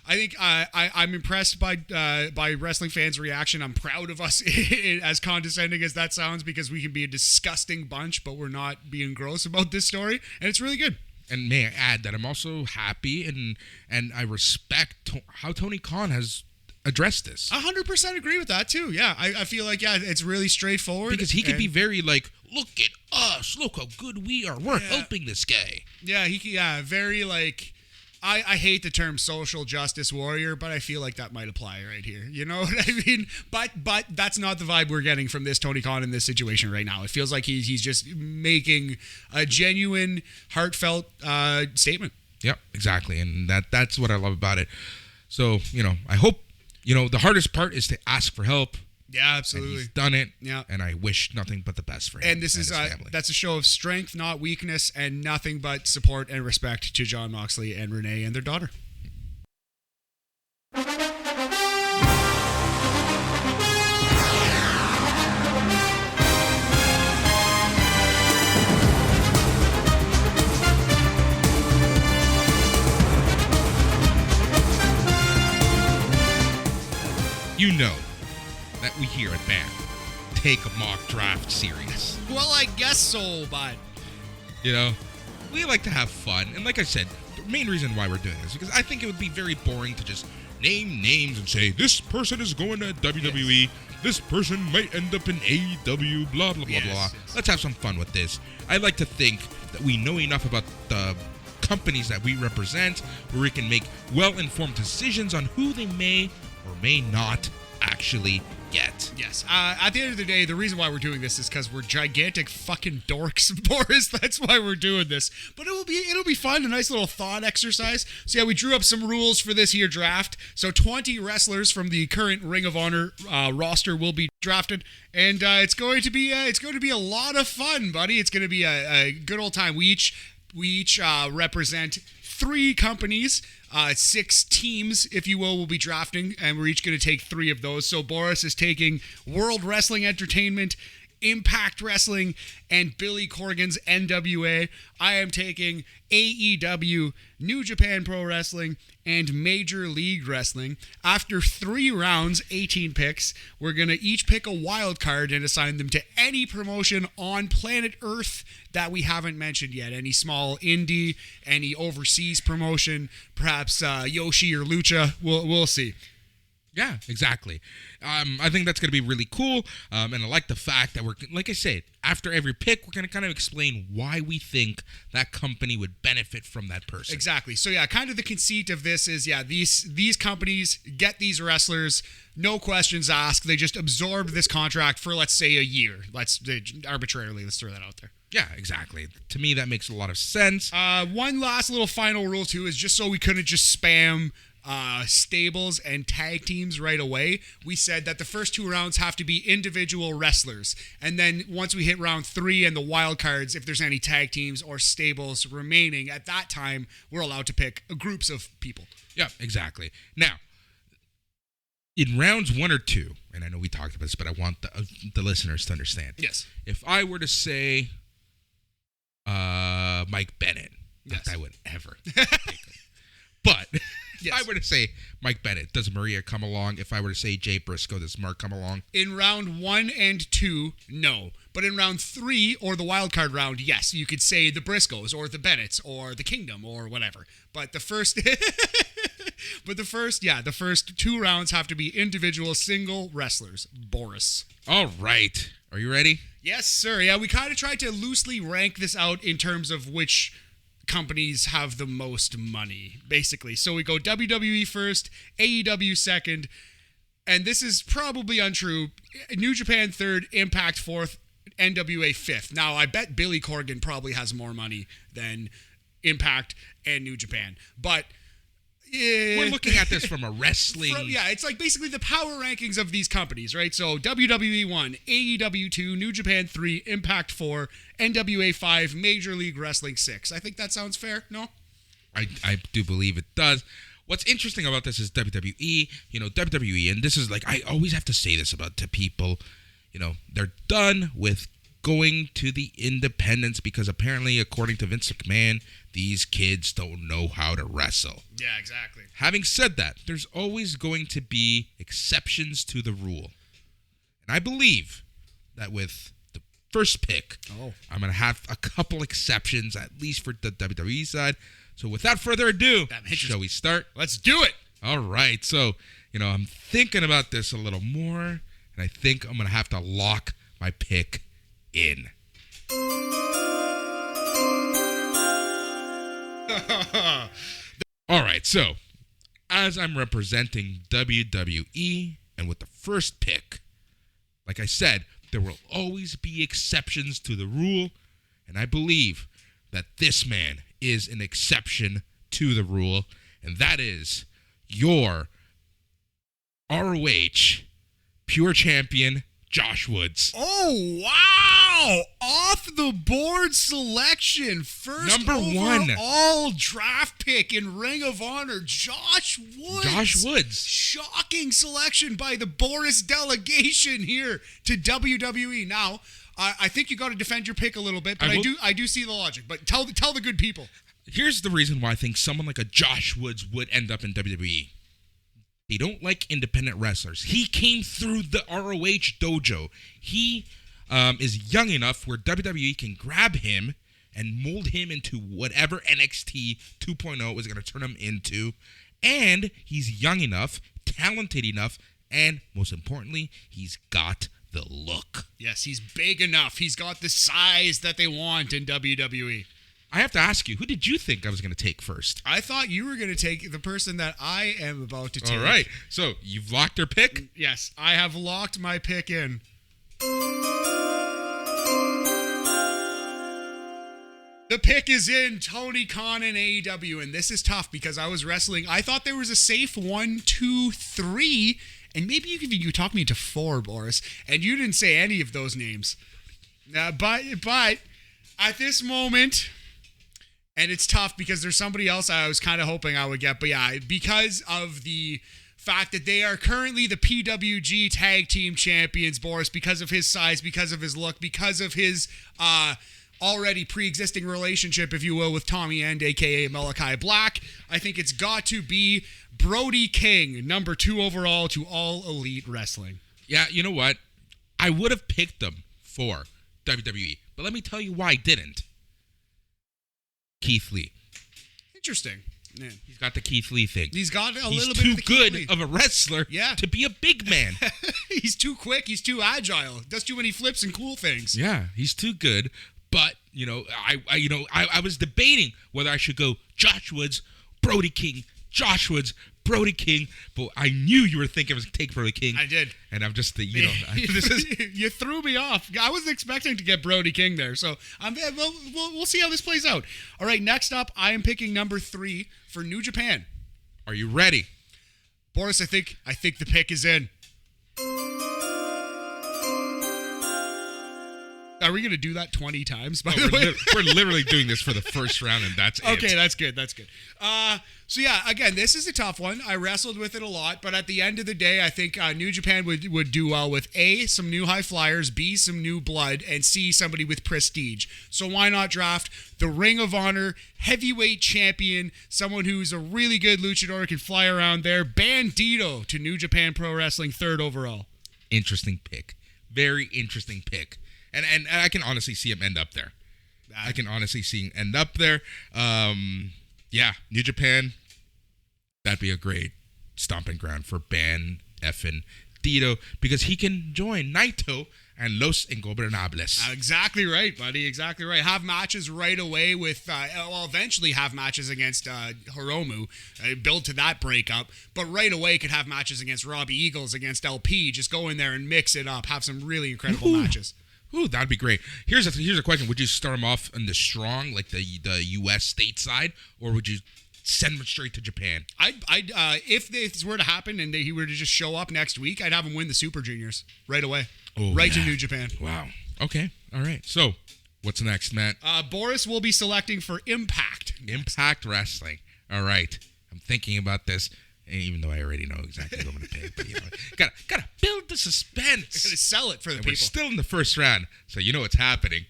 Speaker 2: I'm impressed by wrestling fans' reaction. I'm proud of us, as condescending as that sounds, because we can be a disgusting bunch, but we're not being gross about this story, and it's really good.
Speaker 1: And may I add that I'm also happy and I respect how Tony Khan has addressed this.
Speaker 2: 100% agree with that too. Yeah, I feel like it's really straightforward
Speaker 1: because he could be very look at us, look how good we are. We're helping this guy.
Speaker 2: Yeah, very I hate the term social justice warrior, but I feel like that might apply right here. You know what I mean? But that's not the vibe we're getting from this Tony Khan in this situation right now. It feels like he's just making a genuine, heartfelt statement.
Speaker 1: Yep, exactly. And that's what I love about it. So, I hope, the hardest part is to ask for help.
Speaker 2: Yeah, absolutely.
Speaker 1: And he's done it.
Speaker 2: Yeah.
Speaker 1: And I wish nothing but the best for him.
Speaker 2: And this is that's a show of strength, not weakness, and nothing but support and respect to Jon Moxley and Renee and their daughter.
Speaker 1: That we here at BAM take a mock draft serious.
Speaker 2: Well, I guess so, but
Speaker 1: we like to have fun. And like I said, the main reason why we're doing this is because I think it would be very boring to just name names and say, this person is going to WWE, this person might end up in AEW, blah, blah, blah, blah.
Speaker 2: Yes.
Speaker 1: Let's have some fun with this. I like to think that we know enough about the companies that we represent where we can make well-informed decisions on who they may or may not actually get.
Speaker 2: Yes. At the end of the day, the reason why we're doing this is because we're gigantic fucking dorks, Boris. That's why we're doing this. But it'll be fun, a nice little thought exercise. So yeah, we drew up some rules for this here draft. So 20 wrestlers from the current Ring of Honor roster will be drafted, and it's going to be a lot of fun, buddy. It's going to be a good old time. We each represent 3 companies. 6 teams, if you will be drafting, and we're each going to take 3 of those. So Boris is taking World Wrestling Entertainment, Impact Wrestling, and Billy Corgan's NWA. I am taking AEW, New Japan Pro Wrestling, and Major League Wrestling. After 3 rounds, 18 picks, we're going to each pick a wild card and assign them to any promotion on planet Earth that we haven't mentioned yet. Any small indie, any overseas promotion, perhaps Yoshi or Lucha. We'll see.
Speaker 1: Yeah, exactly. I think that's going to be really cool, and I like the fact that we're, like I said, after every pick, we're going to kind of explain why we think that company would benefit from that person.
Speaker 2: Exactly. So yeah, kind of the conceit of this is, yeah, these companies get these wrestlers, no questions asked. They just absorb this contract for, let's say, a year. Let's arbitrarily, let's throw that out there.
Speaker 1: Yeah, exactly. To me, that makes a lot of sense.
Speaker 2: One last little final rule, too, is just so we couldn't just spam stables and tag teams right away, we said that the first 2 rounds have to be individual wrestlers, and then once we hit round 3 and the wild cards, if there's any tag teams or stables remaining at that time, we're allowed to pick groups of people.
Speaker 1: Yeah, exactly. Now, in rounds 1 or 2, and I know we talked about this, but I want the listeners to understand.
Speaker 2: Yes.
Speaker 1: If I were to say Mike Bennett,
Speaker 2: yes.
Speaker 1: not that I would ever pick him. But
Speaker 2: yes.
Speaker 1: if I were to say Mike Bennett, does Maria come along? If I were to say Jay Briscoe, does Mark come along?
Speaker 2: In round 1 and 2, no. But in round 3 or the wild card round, yes, you could say the Briscoes or the Bennetts or the Kingdom or whatever. But the first the first 2 rounds have to be individual single wrestlers. Boris.
Speaker 1: All right. Are you ready?
Speaker 2: Yes, sir. Yeah, we kind of tried to loosely rank this out in terms of which companies have the most money, basically. So we go WWE first, AEW second, and this is probably untrue. New Japan third, Impact fourth, NWA fifth. Now, I bet Billy Corgan probably has more money than Impact and New Japan, but
Speaker 1: we're looking at this from a wrestling...
Speaker 2: it's like basically the power rankings of these companies, right? So WWE 1, AEW 2, New Japan 3, Impact 4, NWA 5, Major League Wrestling 6. I think that sounds fair, no?
Speaker 1: I do believe it does. What's interesting about this is WWE, WWE, and this is like, I always have to say this to people, they're done with going to the independents because apparently, according to Vince McMahon, these kids don't know how to wrestle.
Speaker 2: Yeah, exactly.
Speaker 1: Having said that, there's always going to be exceptions to the rule. And I believe that with the first pick, I'm going to have a couple exceptions, at least for the WWE side. So without further ado, shall we start?
Speaker 2: Let's do it!
Speaker 1: All right. So, I'm thinking about this a little more, and I think I'm going to have to lock my pick in. All right, so as I'm representing WWE and with the first pick, like I said, there will always be exceptions to the rule, and I believe that this man is an exception to the rule, and that is your ROH Pure Champion, Josh Woods.
Speaker 2: Oh, wow! Off the board selection. First
Speaker 1: number 1
Speaker 2: all draft pick in Ring of Honor, Josh Woods.
Speaker 1: Josh Woods.
Speaker 2: Shocking selection by the Boris delegation here to WWE. Now, I think you got to defend your pick a little bit, but I do see the logic. But tell the good people.
Speaker 1: Here's the reason why I think someone like a Josh Woods would end up in WWE. They don't like independent wrestlers. He came through the ROH dojo. He is young enough where WWE can grab him and mold him into whatever NXT 2.0 is going to turn him into. And he's young enough, talented enough, and most importantly, he's got the look.
Speaker 2: Yes, he's big enough. He's got the size that they want in WWE.
Speaker 1: I have to ask you, who did you think I was going to take first?
Speaker 2: I thought you were going to take the person that I am about to take.
Speaker 1: All right. So you've locked your pick?
Speaker 2: Yes, I have locked my pick in. The pick is in, Tony Khan and AEW, and this is tough because I was wrestling. I thought there was a safe 1, 2, 3, and maybe you talked me into 4, Boris, and you didn't say any of those names. But at this moment, and it's tough because there's somebody else I was kind of hoping I would get, but yeah, because of the fact that they are currently the PWG Tag Team Champions, Boris, because of his size, because of his look, because of his already pre-existing relationship, if you will, with Tommy End, a.k.a. Malachi Black. I think it's got to be Brody King, number 2 overall to All Elite Wrestling.
Speaker 1: Yeah, you know what? I would have picked them for WWE, but let me tell you why I didn't. Keith Lee.
Speaker 2: Interesting. Yeah.
Speaker 1: He's got the Keith Lee thing.
Speaker 2: He's got a
Speaker 1: He's
Speaker 2: little bit of the
Speaker 1: too good
Speaker 2: Keith Lee.
Speaker 1: of a wrestler to be a big man.
Speaker 2: He's too quick. He's too agile. Does too many flips and cool things.
Speaker 1: Yeah, he's too good. But, I was debating whether I should go Josh Woods, Brody King, Josh Woods, Brody King, but I knew you were thinking I was going to take Brody King.
Speaker 2: I did.
Speaker 1: And I'm just,
Speaker 2: you threw me off. I wasn't expecting to get Brody King there, so we'll see how this plays out. All right, next up, I am picking number 3 for New Japan.
Speaker 1: Are you ready?
Speaker 2: Boris, I think the pick is in. Are we going to do that 20 times, by the way?
Speaker 1: We're literally doing this for the first round, and that's it.
Speaker 2: Okay, that's good. So, yeah, again, this is a tough one. I wrestled with it a lot, but at the end of the day, I think New Japan would do well with A, some new high flyers, B, some new blood, and C, somebody with prestige. So why not draft the Ring of Honor heavyweight champion, someone who's a really good luchador, can fly around there, Bandito to New Japan Pro Wrestling, 3rd overall.
Speaker 1: Interesting pick. Very interesting pick. And I can honestly see him end up there. Yeah, New Japan, that'd be a great stomping ground for Ban Dito, because he can join Naito and Los Ingobernables.
Speaker 2: Exactly right, buddy. Exactly right. Have matches right away with, eventually have matches against Hiromu, build to that breakup, but right away could have matches against Robbie Eagles, against LP. Just go in there and mix it up. Have some really incredible matches.
Speaker 1: Ooh, that'd be great. Here's a question. Would you start him off in the strong, like the U.S. stateside, or would you send him straight to Japan?
Speaker 2: If this were to happen and he were to just show up next week, I'd have him win the Super Juniors right away.
Speaker 1: Oh,
Speaker 2: to New Japan.
Speaker 1: Wow. Okay. All right. So, what's next, Matt?
Speaker 2: Boris will be selecting for Impact.
Speaker 1: Impact Wrestling. All right. I'm thinking about this. Even though I already know exactly what I'm going to pick, but gotta build the suspense.
Speaker 2: Gotta sell it for the people.
Speaker 1: We're still in the first round, so you know what's happening.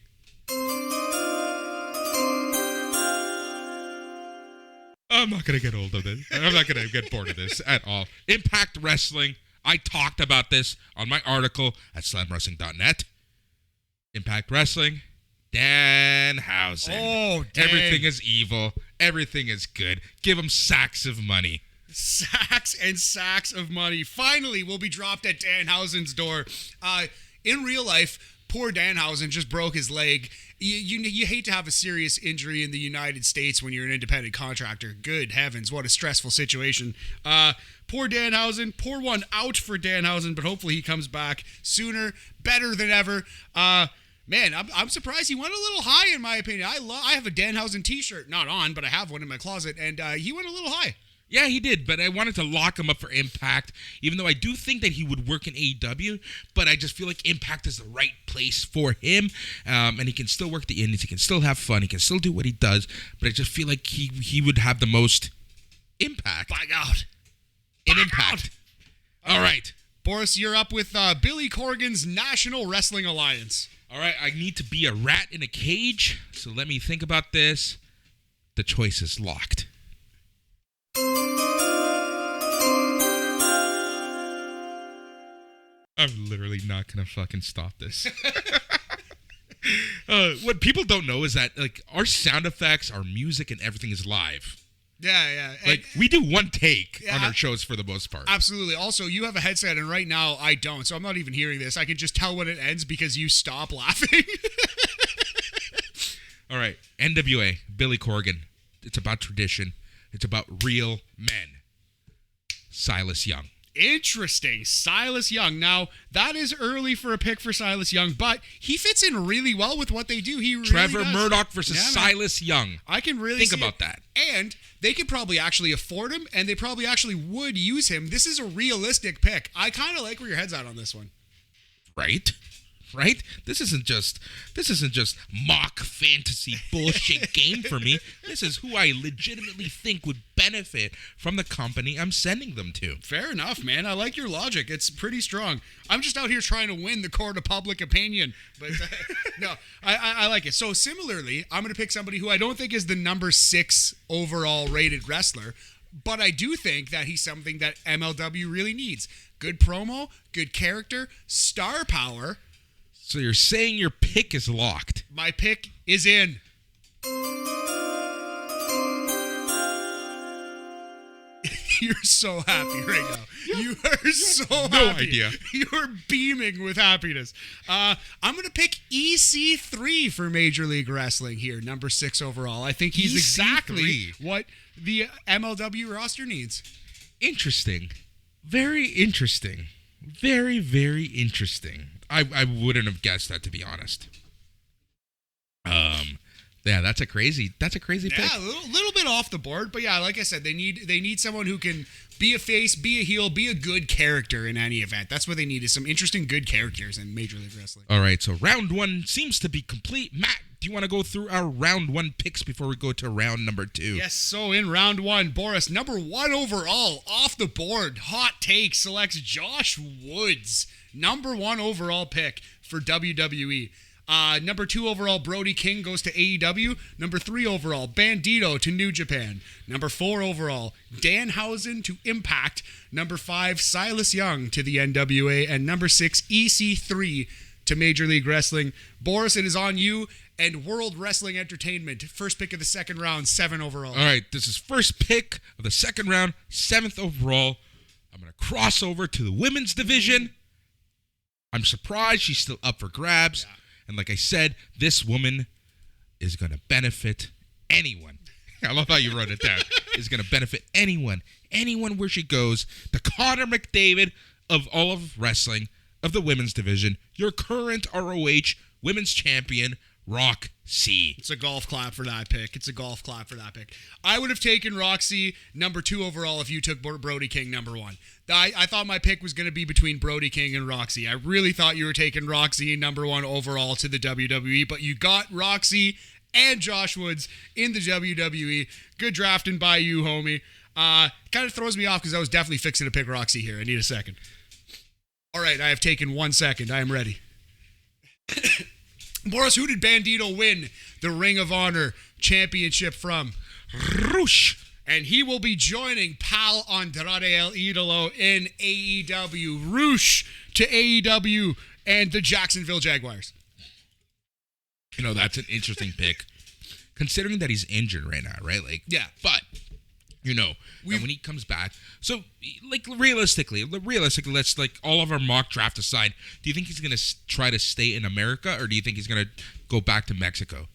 Speaker 1: I'm not gonna get old of this. I'm not gonna get bored of this at all. Impact Wrestling. I talked about this on my article at slamwrestling.net. Impact Wrestling. Danhausen.
Speaker 2: Oh, dang.
Speaker 1: Everything is evil. Everything is good. Give him sacks of money.
Speaker 2: Sacks and sacks of money finally will be dropped at Danhausen's door. In real life, poor Danhausen just broke his leg. You hate to have a serious injury in the United States when you're an independent contractor. Good heavens, what a stressful situation. Poor Danhausen. Pour one out for Danhausen, but hopefully he comes back sooner, better than ever. Man, I'm surprised he went a little high, in my opinion. I have a Danhausen t-shirt, not on, but I have one in my closet, and he went a little high.
Speaker 1: Yeah, he did, but I wanted to lock him up for Impact, even though I do think that he would work in AEW, but I just feel like Impact is the right place for him, and he can still work the indies, he can still have fun, he can still do what he does, but I just feel like he would have the most impact.
Speaker 2: By God.
Speaker 1: In Impact. All right.
Speaker 2: Boris, you're up with Billy Corgan's National Wrestling Alliance.
Speaker 1: All right, I need to be a rat in a cage, so let me think about this. The choice is locked. I'm literally not gonna fucking stop this. What people don't know is that like our sound effects, our music, and everything is live.
Speaker 2: Yeah.
Speaker 1: Like we do one take on our shows for the most part.
Speaker 2: Absolutely. Also, you have a headset, and right now I don't, so I'm not even hearing this. I can just tell when it ends because you stop laughing.
Speaker 1: All right, NWA, Billy Corgan. It's about tradition. It's about real men. Silas Young.
Speaker 2: Interesting. Silas Young. Now, that is early for a pick for Silas Young, but he fits in really well with what they do. He really
Speaker 1: Trevor
Speaker 2: does.
Speaker 1: Murdoch versus Silas Young.
Speaker 2: I can really
Speaker 1: think
Speaker 2: see
Speaker 1: about
Speaker 2: it.
Speaker 1: that.
Speaker 2: And they could probably actually afford him, and they probably actually would use him. This is a realistic pick. I kind of like where your head's at on this one.
Speaker 1: Right? This isn't just mock fantasy bullshit game for me. This is who I legitimately think would benefit from the company I'm sending them to.
Speaker 2: Fair enough, man. I like your logic. It's pretty strong. I'm just out here trying to win the court of public opinion. But no, I like it. So similarly, I'm going to pick somebody who I don't think is the number 6 overall rated wrestler, but I do think that he's something that MLW really needs. Good promo, good character, star power.
Speaker 1: So you're saying your pick is locked?
Speaker 2: My pick is in. You're so happy right now. You are so happy.
Speaker 1: No idea.
Speaker 2: You're beaming with happiness. I'm going to pick EC3 for Major League Wrestling here, number 6 overall. I think he's exactly what the MLW roster needs.
Speaker 1: Interesting. Very interesting. Very, very interesting. I wouldn't have guessed that, to be honest. Yeah, that's a crazy pick.
Speaker 2: Yeah, a little bit off the board, but yeah, like I said, they need someone who can be a face, be a heel, be a good character in any event. That's what they need, is some interesting good characters in Major League Wrestling.
Speaker 1: All right, so round 1 seems to be complete. Matt, do you want to go through our round 1 picks before we go to round number 2?
Speaker 2: Yes, so in round 1, Boris, number 1 overall, off the board, hot take, selects Josh Woods. Number 1 overall pick for WWE. Number 2 overall, Brody King goes to AEW. Number 3 overall, Bandito to New Japan. Number 4 overall, Danhausen to Impact. Number 5, Silas Young to the NWA. And number 6, EC3 to Major League Wrestling. Boris, it is on you and World Wrestling Entertainment. First pick of the second round, 7 overall.
Speaker 1: All right, this is first pick of the second round, 7th overall. I'm going to cross over to the women's division. I'm surprised she's still up for grabs. Yeah. And like I said, this woman is going to benefit anyone. I love how you wrote it down. Is going to benefit anyone where she goes. The Connor McDavid of all of wrestling, of the women's division, your current ROH women's champion, Roxy.
Speaker 2: It's a golf clap for that pick. I would have taken Roxy number 2 overall if you took Brody King number 1. I thought my pick was going to be between Brody King and Roxy. I really thought you were taking Roxy number 1 overall to the WWE, but you got Roxy and Josh Woods in the WWE. Good drafting by you, homie. Kind of throws me off because I was definitely fixing to pick Roxy here. I need a second. All right, I have taken 1 second. I am ready. Boris, who did Bandito win the Ring of Honor championship from?
Speaker 1: Roosh.
Speaker 2: And he will be joining Pal Andrade El Idolo in AEW. Roosh to AEW and the Jacksonville Jaguars.
Speaker 1: You know, that's an interesting pick, considering that he's injured right now, right? Like, yeah. But, you know, when he comes back, so like realistically, let's like all of our mock draft aside. Do you think he's gonna try to stay in America, or do you think he's gonna go back to Mexico?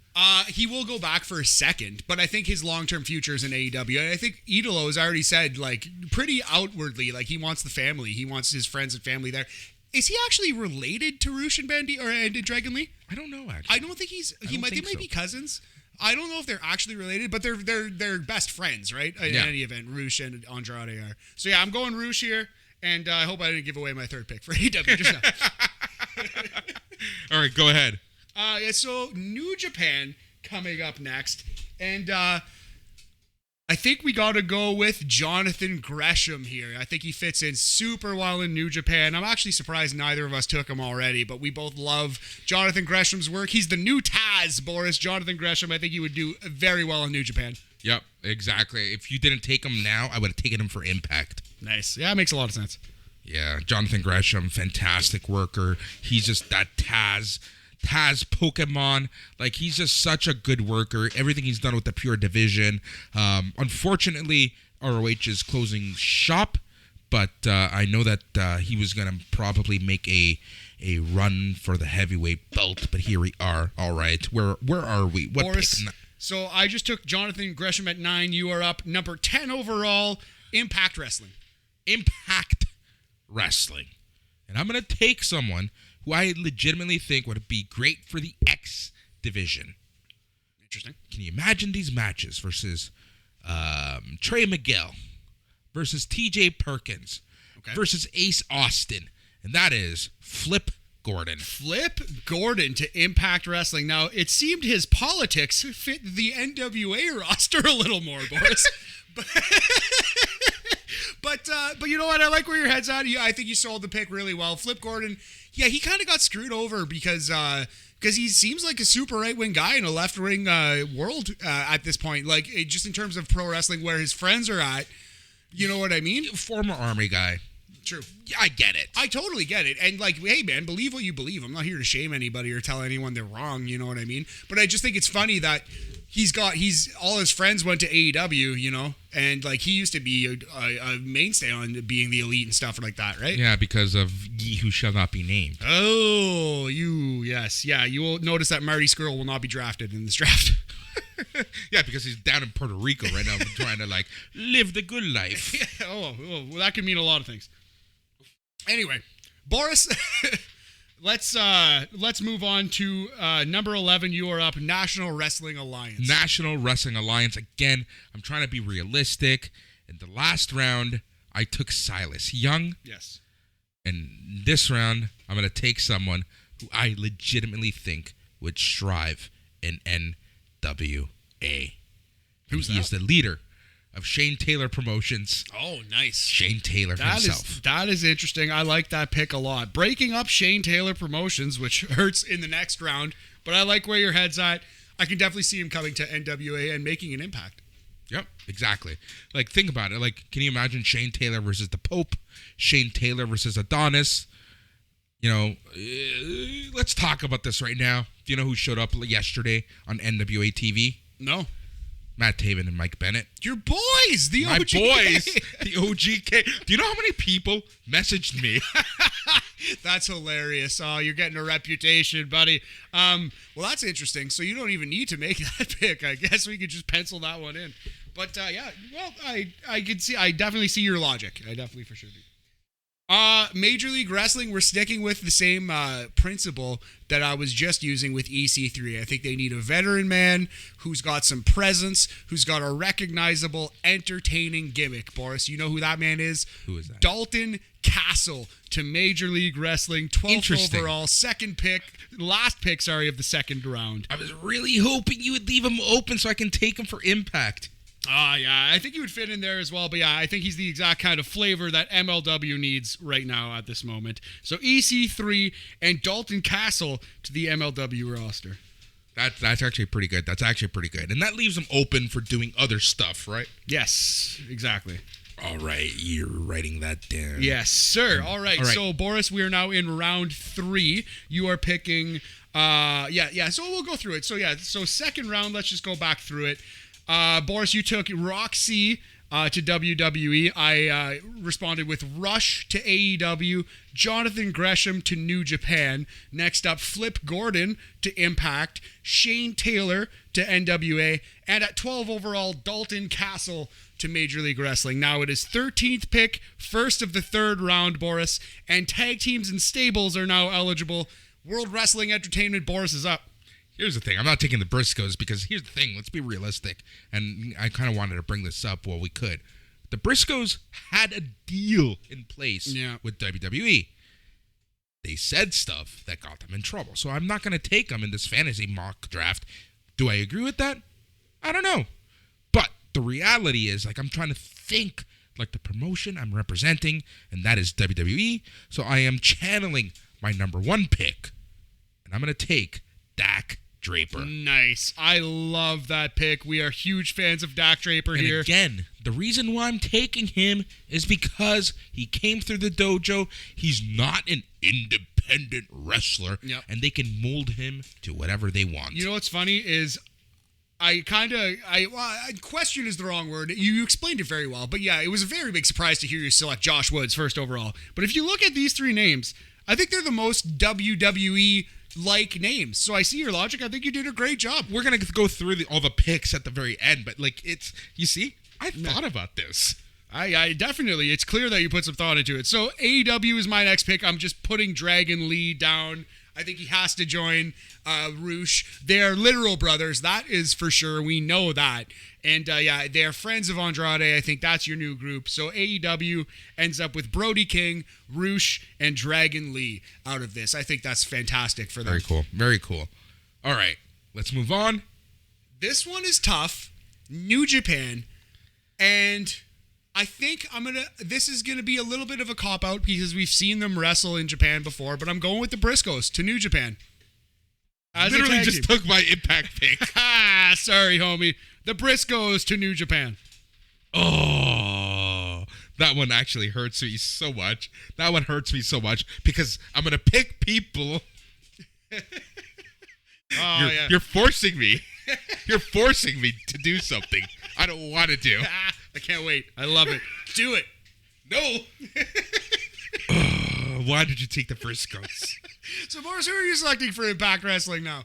Speaker 2: He will go back for a second, but I think his long-term future is in AEW. And I think Idolo has already said, like, pretty outwardly, like, he wants the family. He wants his friends and family there. Is he actually related to Roosh and Dragon Lee?
Speaker 1: I don't know, actually.
Speaker 2: I don't think they might be cousins. I don't know if they're actually related, but they're best friends, right? In any event, Roosh and Andrade are. So, yeah, I'm going Roosh here, and I hope I didn't give away my third pick for AEW just now.
Speaker 1: All right, go ahead.
Speaker 2: So New Japan coming up next, and I think we got to go with Jonathan Gresham here. I think he fits in super well in New Japan. I'm actually surprised neither of us took him already, but we both love Jonathan Gresham's work. He's the new Taz, Boris. Jonathan Gresham, I think he would do very well in New Japan.
Speaker 1: Yep, exactly. If you didn't take him now, I would have taken him for Impact.
Speaker 2: Nice. Yeah, it makes a lot of sense.
Speaker 1: Yeah, Jonathan Gresham, fantastic worker. He's just that Taz Taz Pokemon. Like, he's just such a good worker. Everything he's done with the Pure Division. Unfortunately, ROH is closing shop, but I know that he was going to probably make a run for the heavyweight belt, but here we are. All right. Where are we? What
Speaker 2: Boris,
Speaker 1: pick?
Speaker 2: so I just took Jonathan Gresham at 9. You are up number 10 overall, Impact Wrestling.
Speaker 1: Impact Wrestling. And I'm going to take someone who I legitimately think would be great for the X division.
Speaker 2: Interesting.
Speaker 1: Can you imagine these matches versus Trey Miguel versus TJ Perkins versus Ace Austin? And that is Flip Gordon.
Speaker 2: Flip Gordon to Impact Wrestling. Now, it seemed his politics fit the NWA roster a little more, Boris. But you know what? I like where your head's at. I think you sold the pick really well. Flip Gordon, yeah, he kind of got screwed over because he seems like a super right-wing guy in a left-wing world at this point. Like, just in terms of pro wrestling, where his friends are at. You know what I mean?
Speaker 1: Former Army guy.
Speaker 2: True.
Speaker 1: Yeah, I get it.
Speaker 2: I totally get it. And like, hey man, believe what you believe. I'm not here to shame anybody or tell anyone they're wrong, you know what I mean? But I just think it's funny that he's all his friends went to AEW, you know, and like he used to be a mainstay on being the elite and stuff like that, right?
Speaker 1: Yeah, because of Ye Who Shall Not Be Named.
Speaker 2: Oh, yes. Yeah, you will notice that Marty Scurll will not be drafted in this draft.
Speaker 1: Yeah, because he's down in Puerto Rico right now trying to like live the good life.
Speaker 2: Yeah, well, that could mean a lot of things. Anyway, Boris, let's move on to number 11. You are up, National Wrestling Alliance.
Speaker 1: National Wrestling Alliance. Again, I'm trying to be realistic. In the last round, I took Silas Young.
Speaker 2: Yes. And
Speaker 1: this round, I'm going to take someone who I legitimately think would strive in NWA.
Speaker 2: Who's
Speaker 1: he
Speaker 2: that?
Speaker 1: is the leader of Shane Taylor Promotions.
Speaker 2: Oh, nice.
Speaker 1: Shane Taylor himself.
Speaker 2: That is interesting. I like that pick a lot. Breaking up Shane Taylor Promotions, which hurts in the next round, but I like where your head's at. I can definitely see him coming to NWA and making an impact.
Speaker 1: Yep, exactly. Like, think about it. Like, can you imagine Shane Taylor versus the Pope? Shane Taylor versus Adonis? You know, let's talk about this right now. Do you know who showed up yesterday on NWA TV?
Speaker 2: No.
Speaker 1: Matt Taven and Mike Bennett.
Speaker 2: Your boys, the
Speaker 1: My
Speaker 2: OGK.
Speaker 1: boys, the OGK. Do you know how many people messaged me?
Speaker 2: That's hilarious. Oh, you're getting a reputation, buddy. Well, that's interesting. So you don't even need to make that pick. I guess we could just pencil that one in. But yeah, well, I can see. I definitely see your logic. I definitely for sure do. Major League Wrestling, we're sticking with the same principle that I was just using with EC3. I think they need a veteran man who's got some presence, who's got a recognizable, entertaining gimmick. Boris, you know who that man is?
Speaker 1: Who is that?
Speaker 2: Dalton Castle to Major League Wrestling, 12th overall, last pick of the second round.
Speaker 1: I was really hoping you would leave him open so I can take him for Impact.
Speaker 2: Yeah, I think he would fit in there as well. But yeah, I think he's the exact kind of flavor that MLW needs right now at this moment. So EC3 and Dalton Castle to the MLW roster.
Speaker 1: That's actually pretty good. And that leaves him open for doing other stuff, right?
Speaker 2: Yes, exactly.
Speaker 1: All right, you're writing that down.
Speaker 2: Yes, sir. All right. So, Boris, we are now in round 3. You are picking... So we'll go through it. So second round, let's just go back through it. Boris, you took Roxy to WWE. I responded with Rush to AEW, Jonathan Gresham to New Japan. Next up, Flip Gordon to Impact, Shane Taylor to NWA, and at 12 overall, Dalton Castle to Major League Wrestling. Now it is 13th pick, first of the third round, Boris, and tag teams and stables are now eligible. World Wrestling Entertainment, Boris is up.
Speaker 1: Here's the thing. I'm not taking the Briscoes because here's the thing. Let's be realistic. And I kind of wanted to bring this up while we could. The Briscoes had a deal in place with WWE. They said stuff that got them in trouble. So I'm not going to take them in this fantasy mock draft. Do I agree with that? I don't know. But the reality is, like, I'm trying to think like the promotion I'm representing, and that is WWE. So I am channeling my number 1 pick, and I'm going to take Dak Draper.
Speaker 2: Nice. I love that pick. We are huge fans of Dak Draper here.
Speaker 1: Again, the reason why I'm taking him is because he came through the dojo. He's not an independent independent wrestler,
Speaker 2: Yep.
Speaker 1: and they can mold him to whatever they want.
Speaker 2: You know what's funny is question is the wrong word. You explained it very well. But yeah, it was a very big surprise to hear you select Josh Woods first overall. But if you look at these three names, I think they're the most WWE-like names. So I see your logic. I think you did a great job.
Speaker 1: We're going to go through all the picks at the very end, but like you see, I thought about this.
Speaker 2: I definitely, it's clear that you put some thought into it. So AEW is my next pick. I'm just putting Dragon Lee down. I think he has to join Roosh. They're literal brothers. That is for sure. We know that. And they're friends of Andrade. I think that's your new group. So AEW ends up with Brody King, Roosh, and Dragon Lee out of this. I think that's fantastic for them.
Speaker 1: Very cool. Very cool. All right. Let's move on.
Speaker 2: This one is tough. New Japan. And I think this is going to be a little bit of a cop-out because we've seen them wrestle in Japan before, but I'm going with the Briscoes to New Japan.
Speaker 1: Literally just took my Impact pick.
Speaker 2: Sorry, homie. The Briscoes to New Japan.
Speaker 1: Oh, that one actually hurts me so much. That one hurts me so much because I'm going to pick people. You're forcing me. You're forcing me to do something I don't want to do.
Speaker 2: I can't wait. I love it. Do it.
Speaker 1: No. Why did you take the Briscoes?
Speaker 2: So, Boris, who are you selecting for Impact Wrestling now?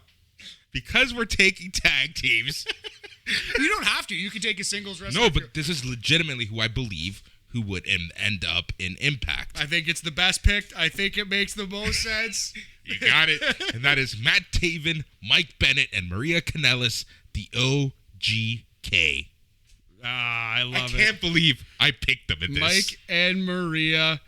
Speaker 1: Because we're taking tag teams.
Speaker 2: You don't have to. You can take a singles wrestler.
Speaker 1: No, but this is legitimately who I believe who would end up in Impact.
Speaker 2: I think it's the best pick. I think it makes the most sense.
Speaker 1: You got it. And that is Matt Taven, Mike Bennett, and Maria Kanellis, the OGK.
Speaker 2: I love it.
Speaker 1: I can't believe I picked them in this.
Speaker 2: Mike and Maria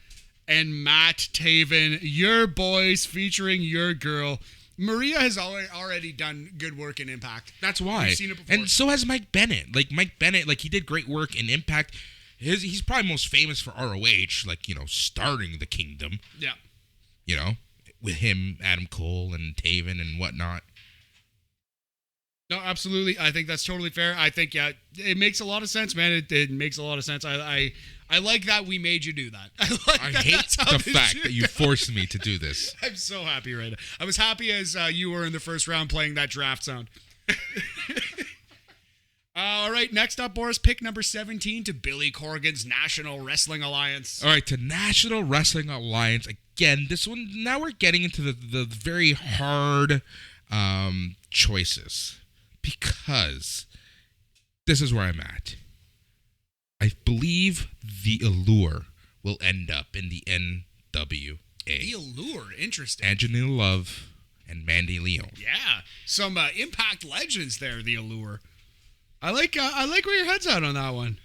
Speaker 2: and Matt Taven, your boys featuring your girl. Maria has already done good work in Impact.
Speaker 1: That's why.
Speaker 2: We've seen it before.
Speaker 1: And so has Mike Bennett. Like, Mike Bennett, he did great work in Impact. He's probably most famous for ROH, starting the Kingdom.
Speaker 2: Yeah.
Speaker 1: With him, Adam Cole, and Taven, and whatnot.
Speaker 2: No, absolutely. I think that's totally fair. I think, it makes a lot of sense, man. It makes a lot of sense. I like that we made you do that.
Speaker 1: I hate the fact that you forced me to do this.
Speaker 2: I'm so happy right now. I was happy as you were in the first round playing that draft sound. All right, next up, Boris, pick number 17 to Billy Corgan's National Wrestling Alliance.
Speaker 1: All right, to National Wrestling Alliance. Again, this one, now we're getting into the very hard choices. Because this is where I'm at. I believe the Allure will end up in the NWA.
Speaker 2: The Allure, interesting.
Speaker 1: Angelina Love and Mandy Leon.
Speaker 2: Yeah, some Impact legends there, the Allure. I like where your head's at on that one.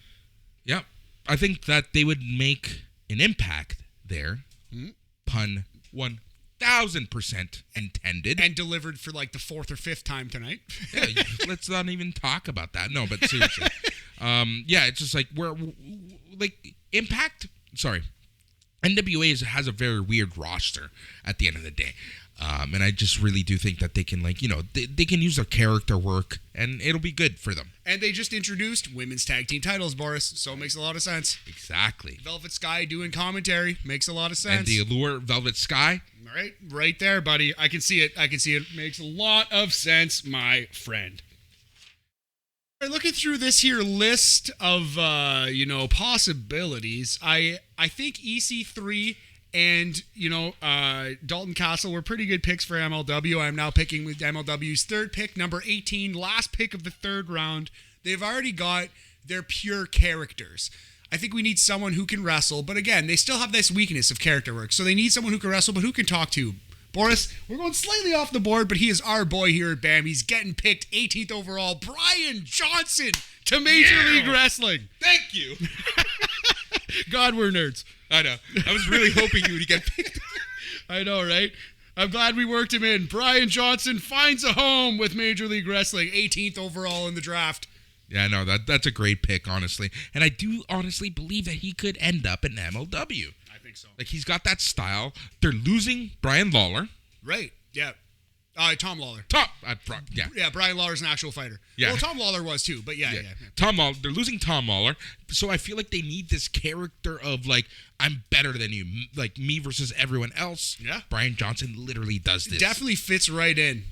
Speaker 1: Yep. I think that they would make an impact there. Mm-hmm. Pun 1,000% intended.
Speaker 2: And delivered for the fourth or fifth time tonight.
Speaker 1: Yeah, let's not even talk about that. No, but seriously. It's just we're Impact. Sorry, NWA has a very weird roster at the end of the day, and I just really do think that they can they can use their character work and it'll be good for them.
Speaker 2: And they just introduced women's tag team titles, Boris, so it makes a lot of sense.
Speaker 1: Exactly.
Speaker 2: Velvet Sky doing commentary makes a lot of sense.
Speaker 1: And the Allure, Velvet Sky.
Speaker 2: Right there, buddy. I can see it. Makes a lot of sense, my friend. Looking through this here list of possibilities, I think EC3 and Dalton Castle were pretty good picks for MLW. I'm now picking with MLW's third pick, number 18, last pick of the third round. They've already got their pure characters. I think we need someone who can wrestle, but again, they still have this weakness of character work. So they need someone who can wrestle, but who can talk to. Boris, we're going slightly off the board, but he is our boy here at BAM. He's getting picked 18th overall. Brian Johnson to Major League Wrestling.
Speaker 1: Thank you.
Speaker 2: God, we're nerds.
Speaker 1: I know. I was really hoping you would get picked.
Speaker 2: I know, right? I'm glad we worked him in. Brian Johnson finds a home with Major League Wrestling, 18th overall in the draft.
Speaker 1: Yeah, no, that's a great pick, honestly. And I do honestly believe that he could end up in MLW.
Speaker 2: I think so.
Speaker 1: He's got that style. They're losing Brian Lawler.
Speaker 2: Right, yeah. Tom Lawler.
Speaker 1: Yeah,
Speaker 2: Brian Lawler's an actual fighter.
Speaker 1: Yeah.
Speaker 2: Well, Tom Lawler was too, but yeah.
Speaker 1: Tom Lawler. They're losing Tom Lawler, so I feel like they need this character of like, I'm better than you, like me versus everyone else.
Speaker 2: Yeah.
Speaker 1: Brian Johnson literally does this.
Speaker 2: Definitely fits right in.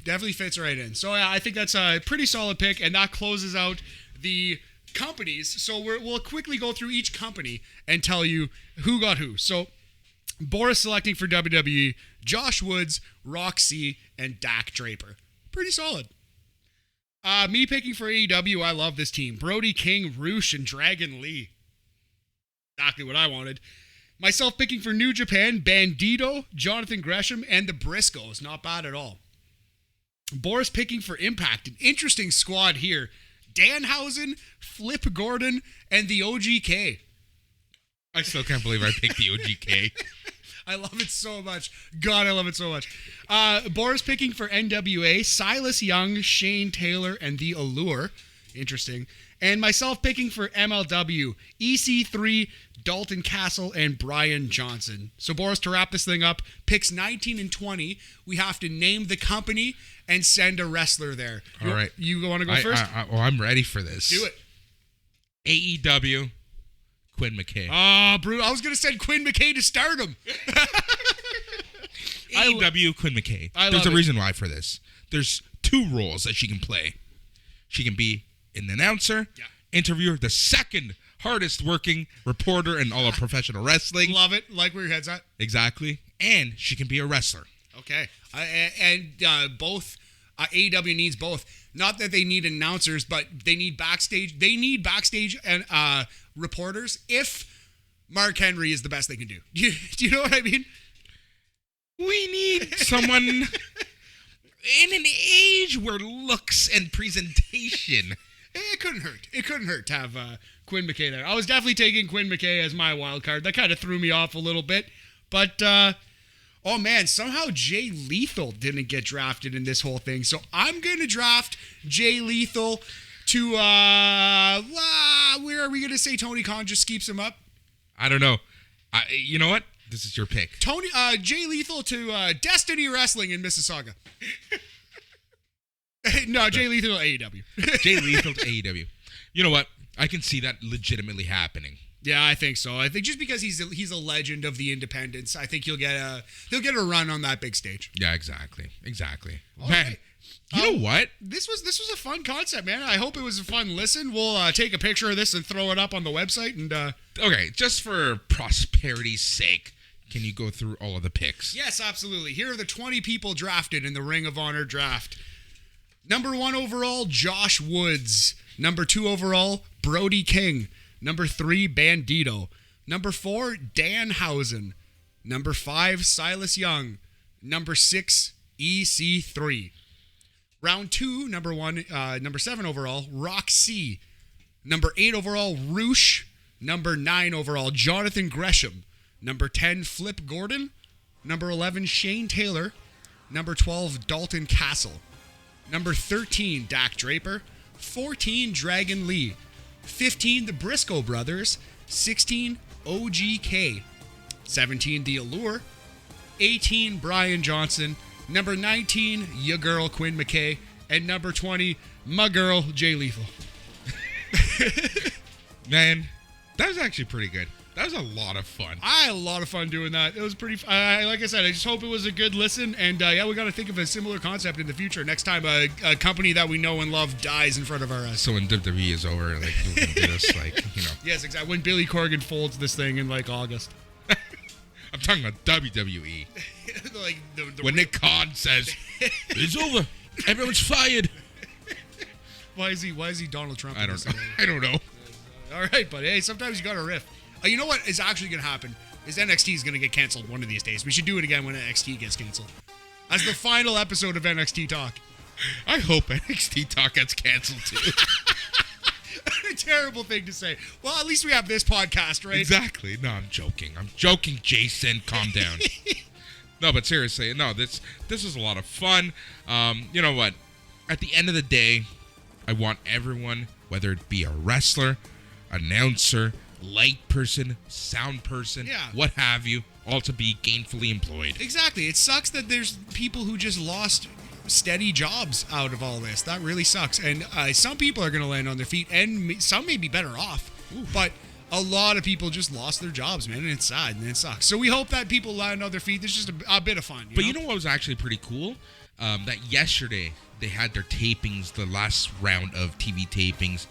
Speaker 2: So yeah, I think that's a pretty solid pick, and that closes out the companies. So we'll quickly go through each company and tell you who got who. So Boris selecting for WWE, Josh Woods, Roxy, and Dak Draper. Pretty solid. Me picking for AEW, I love this team. Brody King, Roosh, and Dragon Lee. Exactly what I wanted. Myself picking for New Japan, Bandito, Jonathan Gresham, and the Briscoes. Not bad at all. Boris picking for Impact. An interesting squad here. Danhausen, Flip Gordon, and the OGK.
Speaker 1: I still can't believe I picked the OGK.
Speaker 2: I love it so much. God, I love it so much. Boris picking for NWA, Silas Young, Shane Taylor, and The Allure. Interesting. And myself picking for MLW, EC3, Dalton Castle, and Brian Johnson. So, Boris, to wrap this thing up, picks 19 and 20. We have to name the company and send a wrestler there.
Speaker 1: All right.
Speaker 2: You want to go first?
Speaker 1: I'm ready for this.
Speaker 2: Do it.
Speaker 1: AEW, Quinn McKay.
Speaker 2: Oh, Brew. I was going to send Quinn McKay to Stardom.
Speaker 1: AEW, Quinn McKay. There's a reason why for this. There's 2 roles that she can play. She can be an announcer, interviewer, the second hardest working reporter in all of professional wrestling.
Speaker 2: Love it. Like where your head's at.
Speaker 1: Exactly. And she can be a wrestler.
Speaker 2: Okay. Both AEW needs both. Not that they need announcers, but they need backstage. They need backstage and reporters if Mark Henry is the best they can do. Do you know what I mean?
Speaker 1: We need someone in an age where looks and presentation.
Speaker 2: It couldn't hurt. It couldn't hurt to have Quinn McKay there. I was definitely taking Quinn McKay as my wild card. That kind of threw me off a little bit. But, oh man, somehow Jay Lethal didn't get drafted in this whole thing. So I'm going to draft Jay Lethal to, where are we going to say Tony Khan just keeps him up?
Speaker 1: I don't know. You know what? This is your pick.
Speaker 2: Jay Lethal to Destiny Wrestling in Mississauga. No, Jay Lethal to AEW.
Speaker 1: Jay Lethal to AEW. You know what? I can see that legitimately happening.
Speaker 2: Yeah, I think so. I think just because he's a legend of the independents, I think he'll get a run on that big stage.
Speaker 1: Yeah, exactly.
Speaker 2: All
Speaker 1: man,
Speaker 2: right.
Speaker 1: You know what?
Speaker 2: This was a fun concept, man. I hope it was a fun listen. We'll take a picture of this and throw it up on the website. And
Speaker 1: okay, just for prosperity's sake, can you go through all of the picks?
Speaker 2: Yes, absolutely. Here are the 20 people drafted in the Ring of Honor draft. Number 1 overall, Josh Woods. Number 2 overall, Brody King. Number 3, Bandito. Number 4, Danhausen. Number 5, Silas Young. Number 6, EC3. Round 2, number 7 overall, Roxy. Number 8 overall, Roosh. Number 9 overall, Jonathan Gresham. Number 10, Flip Gordon. Number 11, Shane Taylor. Number 12, Dalton Castle. Number 13, Dak Draper. 14, Dragon Lee. 15, the Briscoe Brothers. 16, OGK. 17, The Allure. 18, Brian Johnson. Number 19, your girl, Quinn McKay. And number 20, my girl, Jay Lethal.
Speaker 1: Man, that was actually pretty good. That was a lot of fun.
Speaker 2: I had a lot of fun doing that. It was pretty like I said, I just hope it was a good listen. And we got to think of a similar concept in the future. Next time a company that we know and love dies in front of our eyes.
Speaker 1: So when WWE is over, like, we can do this, like, you know.
Speaker 2: Yes, exactly. When Billy Corgan folds this thing in, like, August.
Speaker 1: I'm talking about WWE.
Speaker 2: Like
Speaker 1: when Nick Khan says, it's over. Everyone's fired.
Speaker 2: Why is he Donald Trump?
Speaker 1: I don't know.
Speaker 2: All right, but hey, sometimes you got to riff. You know what is actually going to happen is NXT is going to get canceled one of these days. We should do it again when NXT gets canceled. As the final episode of NXT Talk.
Speaker 1: I hope NXT Talk gets canceled too.
Speaker 2: A terrible thing to say. Well, at least we have this podcast, right?
Speaker 1: Exactly. No, I'm joking. Jason. Calm down. No, but seriously, no, this was a lot of fun. You know what? At the end of the day, I want everyone, whether it be a wrestler, announcer, light person, sound person, what have you, all to be gainfully employed.
Speaker 2: Exactly. It sucks that there's people who just lost steady jobs out of all this. That really sucks. And some people are going to land on their feet, and some may be better off. Ooh. But a lot of people just lost their jobs, man, and it's sad, and it sucks. So we hope that people land on their feet. There's just a bit of fun.
Speaker 1: You know what was actually pretty cool? That yesterday they had their tapings, the last round of TV tapings,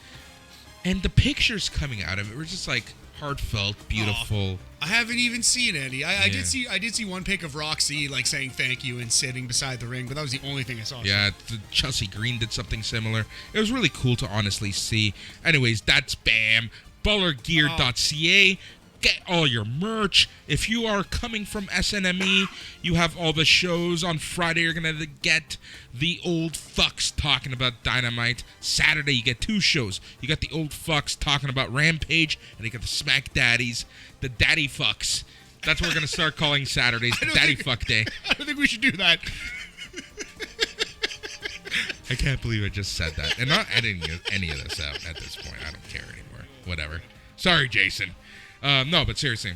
Speaker 1: and the pictures coming out of it were just like heartfelt, beautiful.
Speaker 2: I haven't even seen any. I did see one pic of Roxy like saying thank you and sitting beside the ring, but that was the only thing I saw.
Speaker 1: Yeah, Chelsea Green did something similar. It was really cool to honestly see. Anyways, that's BAM. Ballergear.ca. Get all your merch. If you are coming from SNME, you have all the shows. On Friday, you're going to get the old fucks talking about Dynamite. Saturday, you get 2 shows. You got the old fucks talking about Rampage, and you got the Smack Daddies, the Daddy Fucks. That's what we're going to start calling Saturdays, the Daddy Fuck Day.
Speaker 2: I don't think we should do that.
Speaker 1: I can't believe I just said that. And not editing any of this out at this point. I don't care anymore. Whatever. Sorry, Jason. No, but seriously,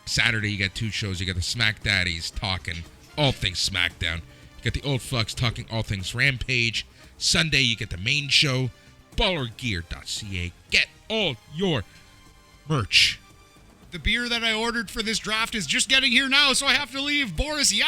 Speaker 1: Saturday you got 2 shows. You got the Smack Daddies talking all things SmackDown. You got the old fucks talking all things Rampage. Sunday you get the main show. Ballergear.ca. Get all your merch.
Speaker 2: The beer that I ordered for this draft is just getting here now, so I have to leave. Boris, yeah.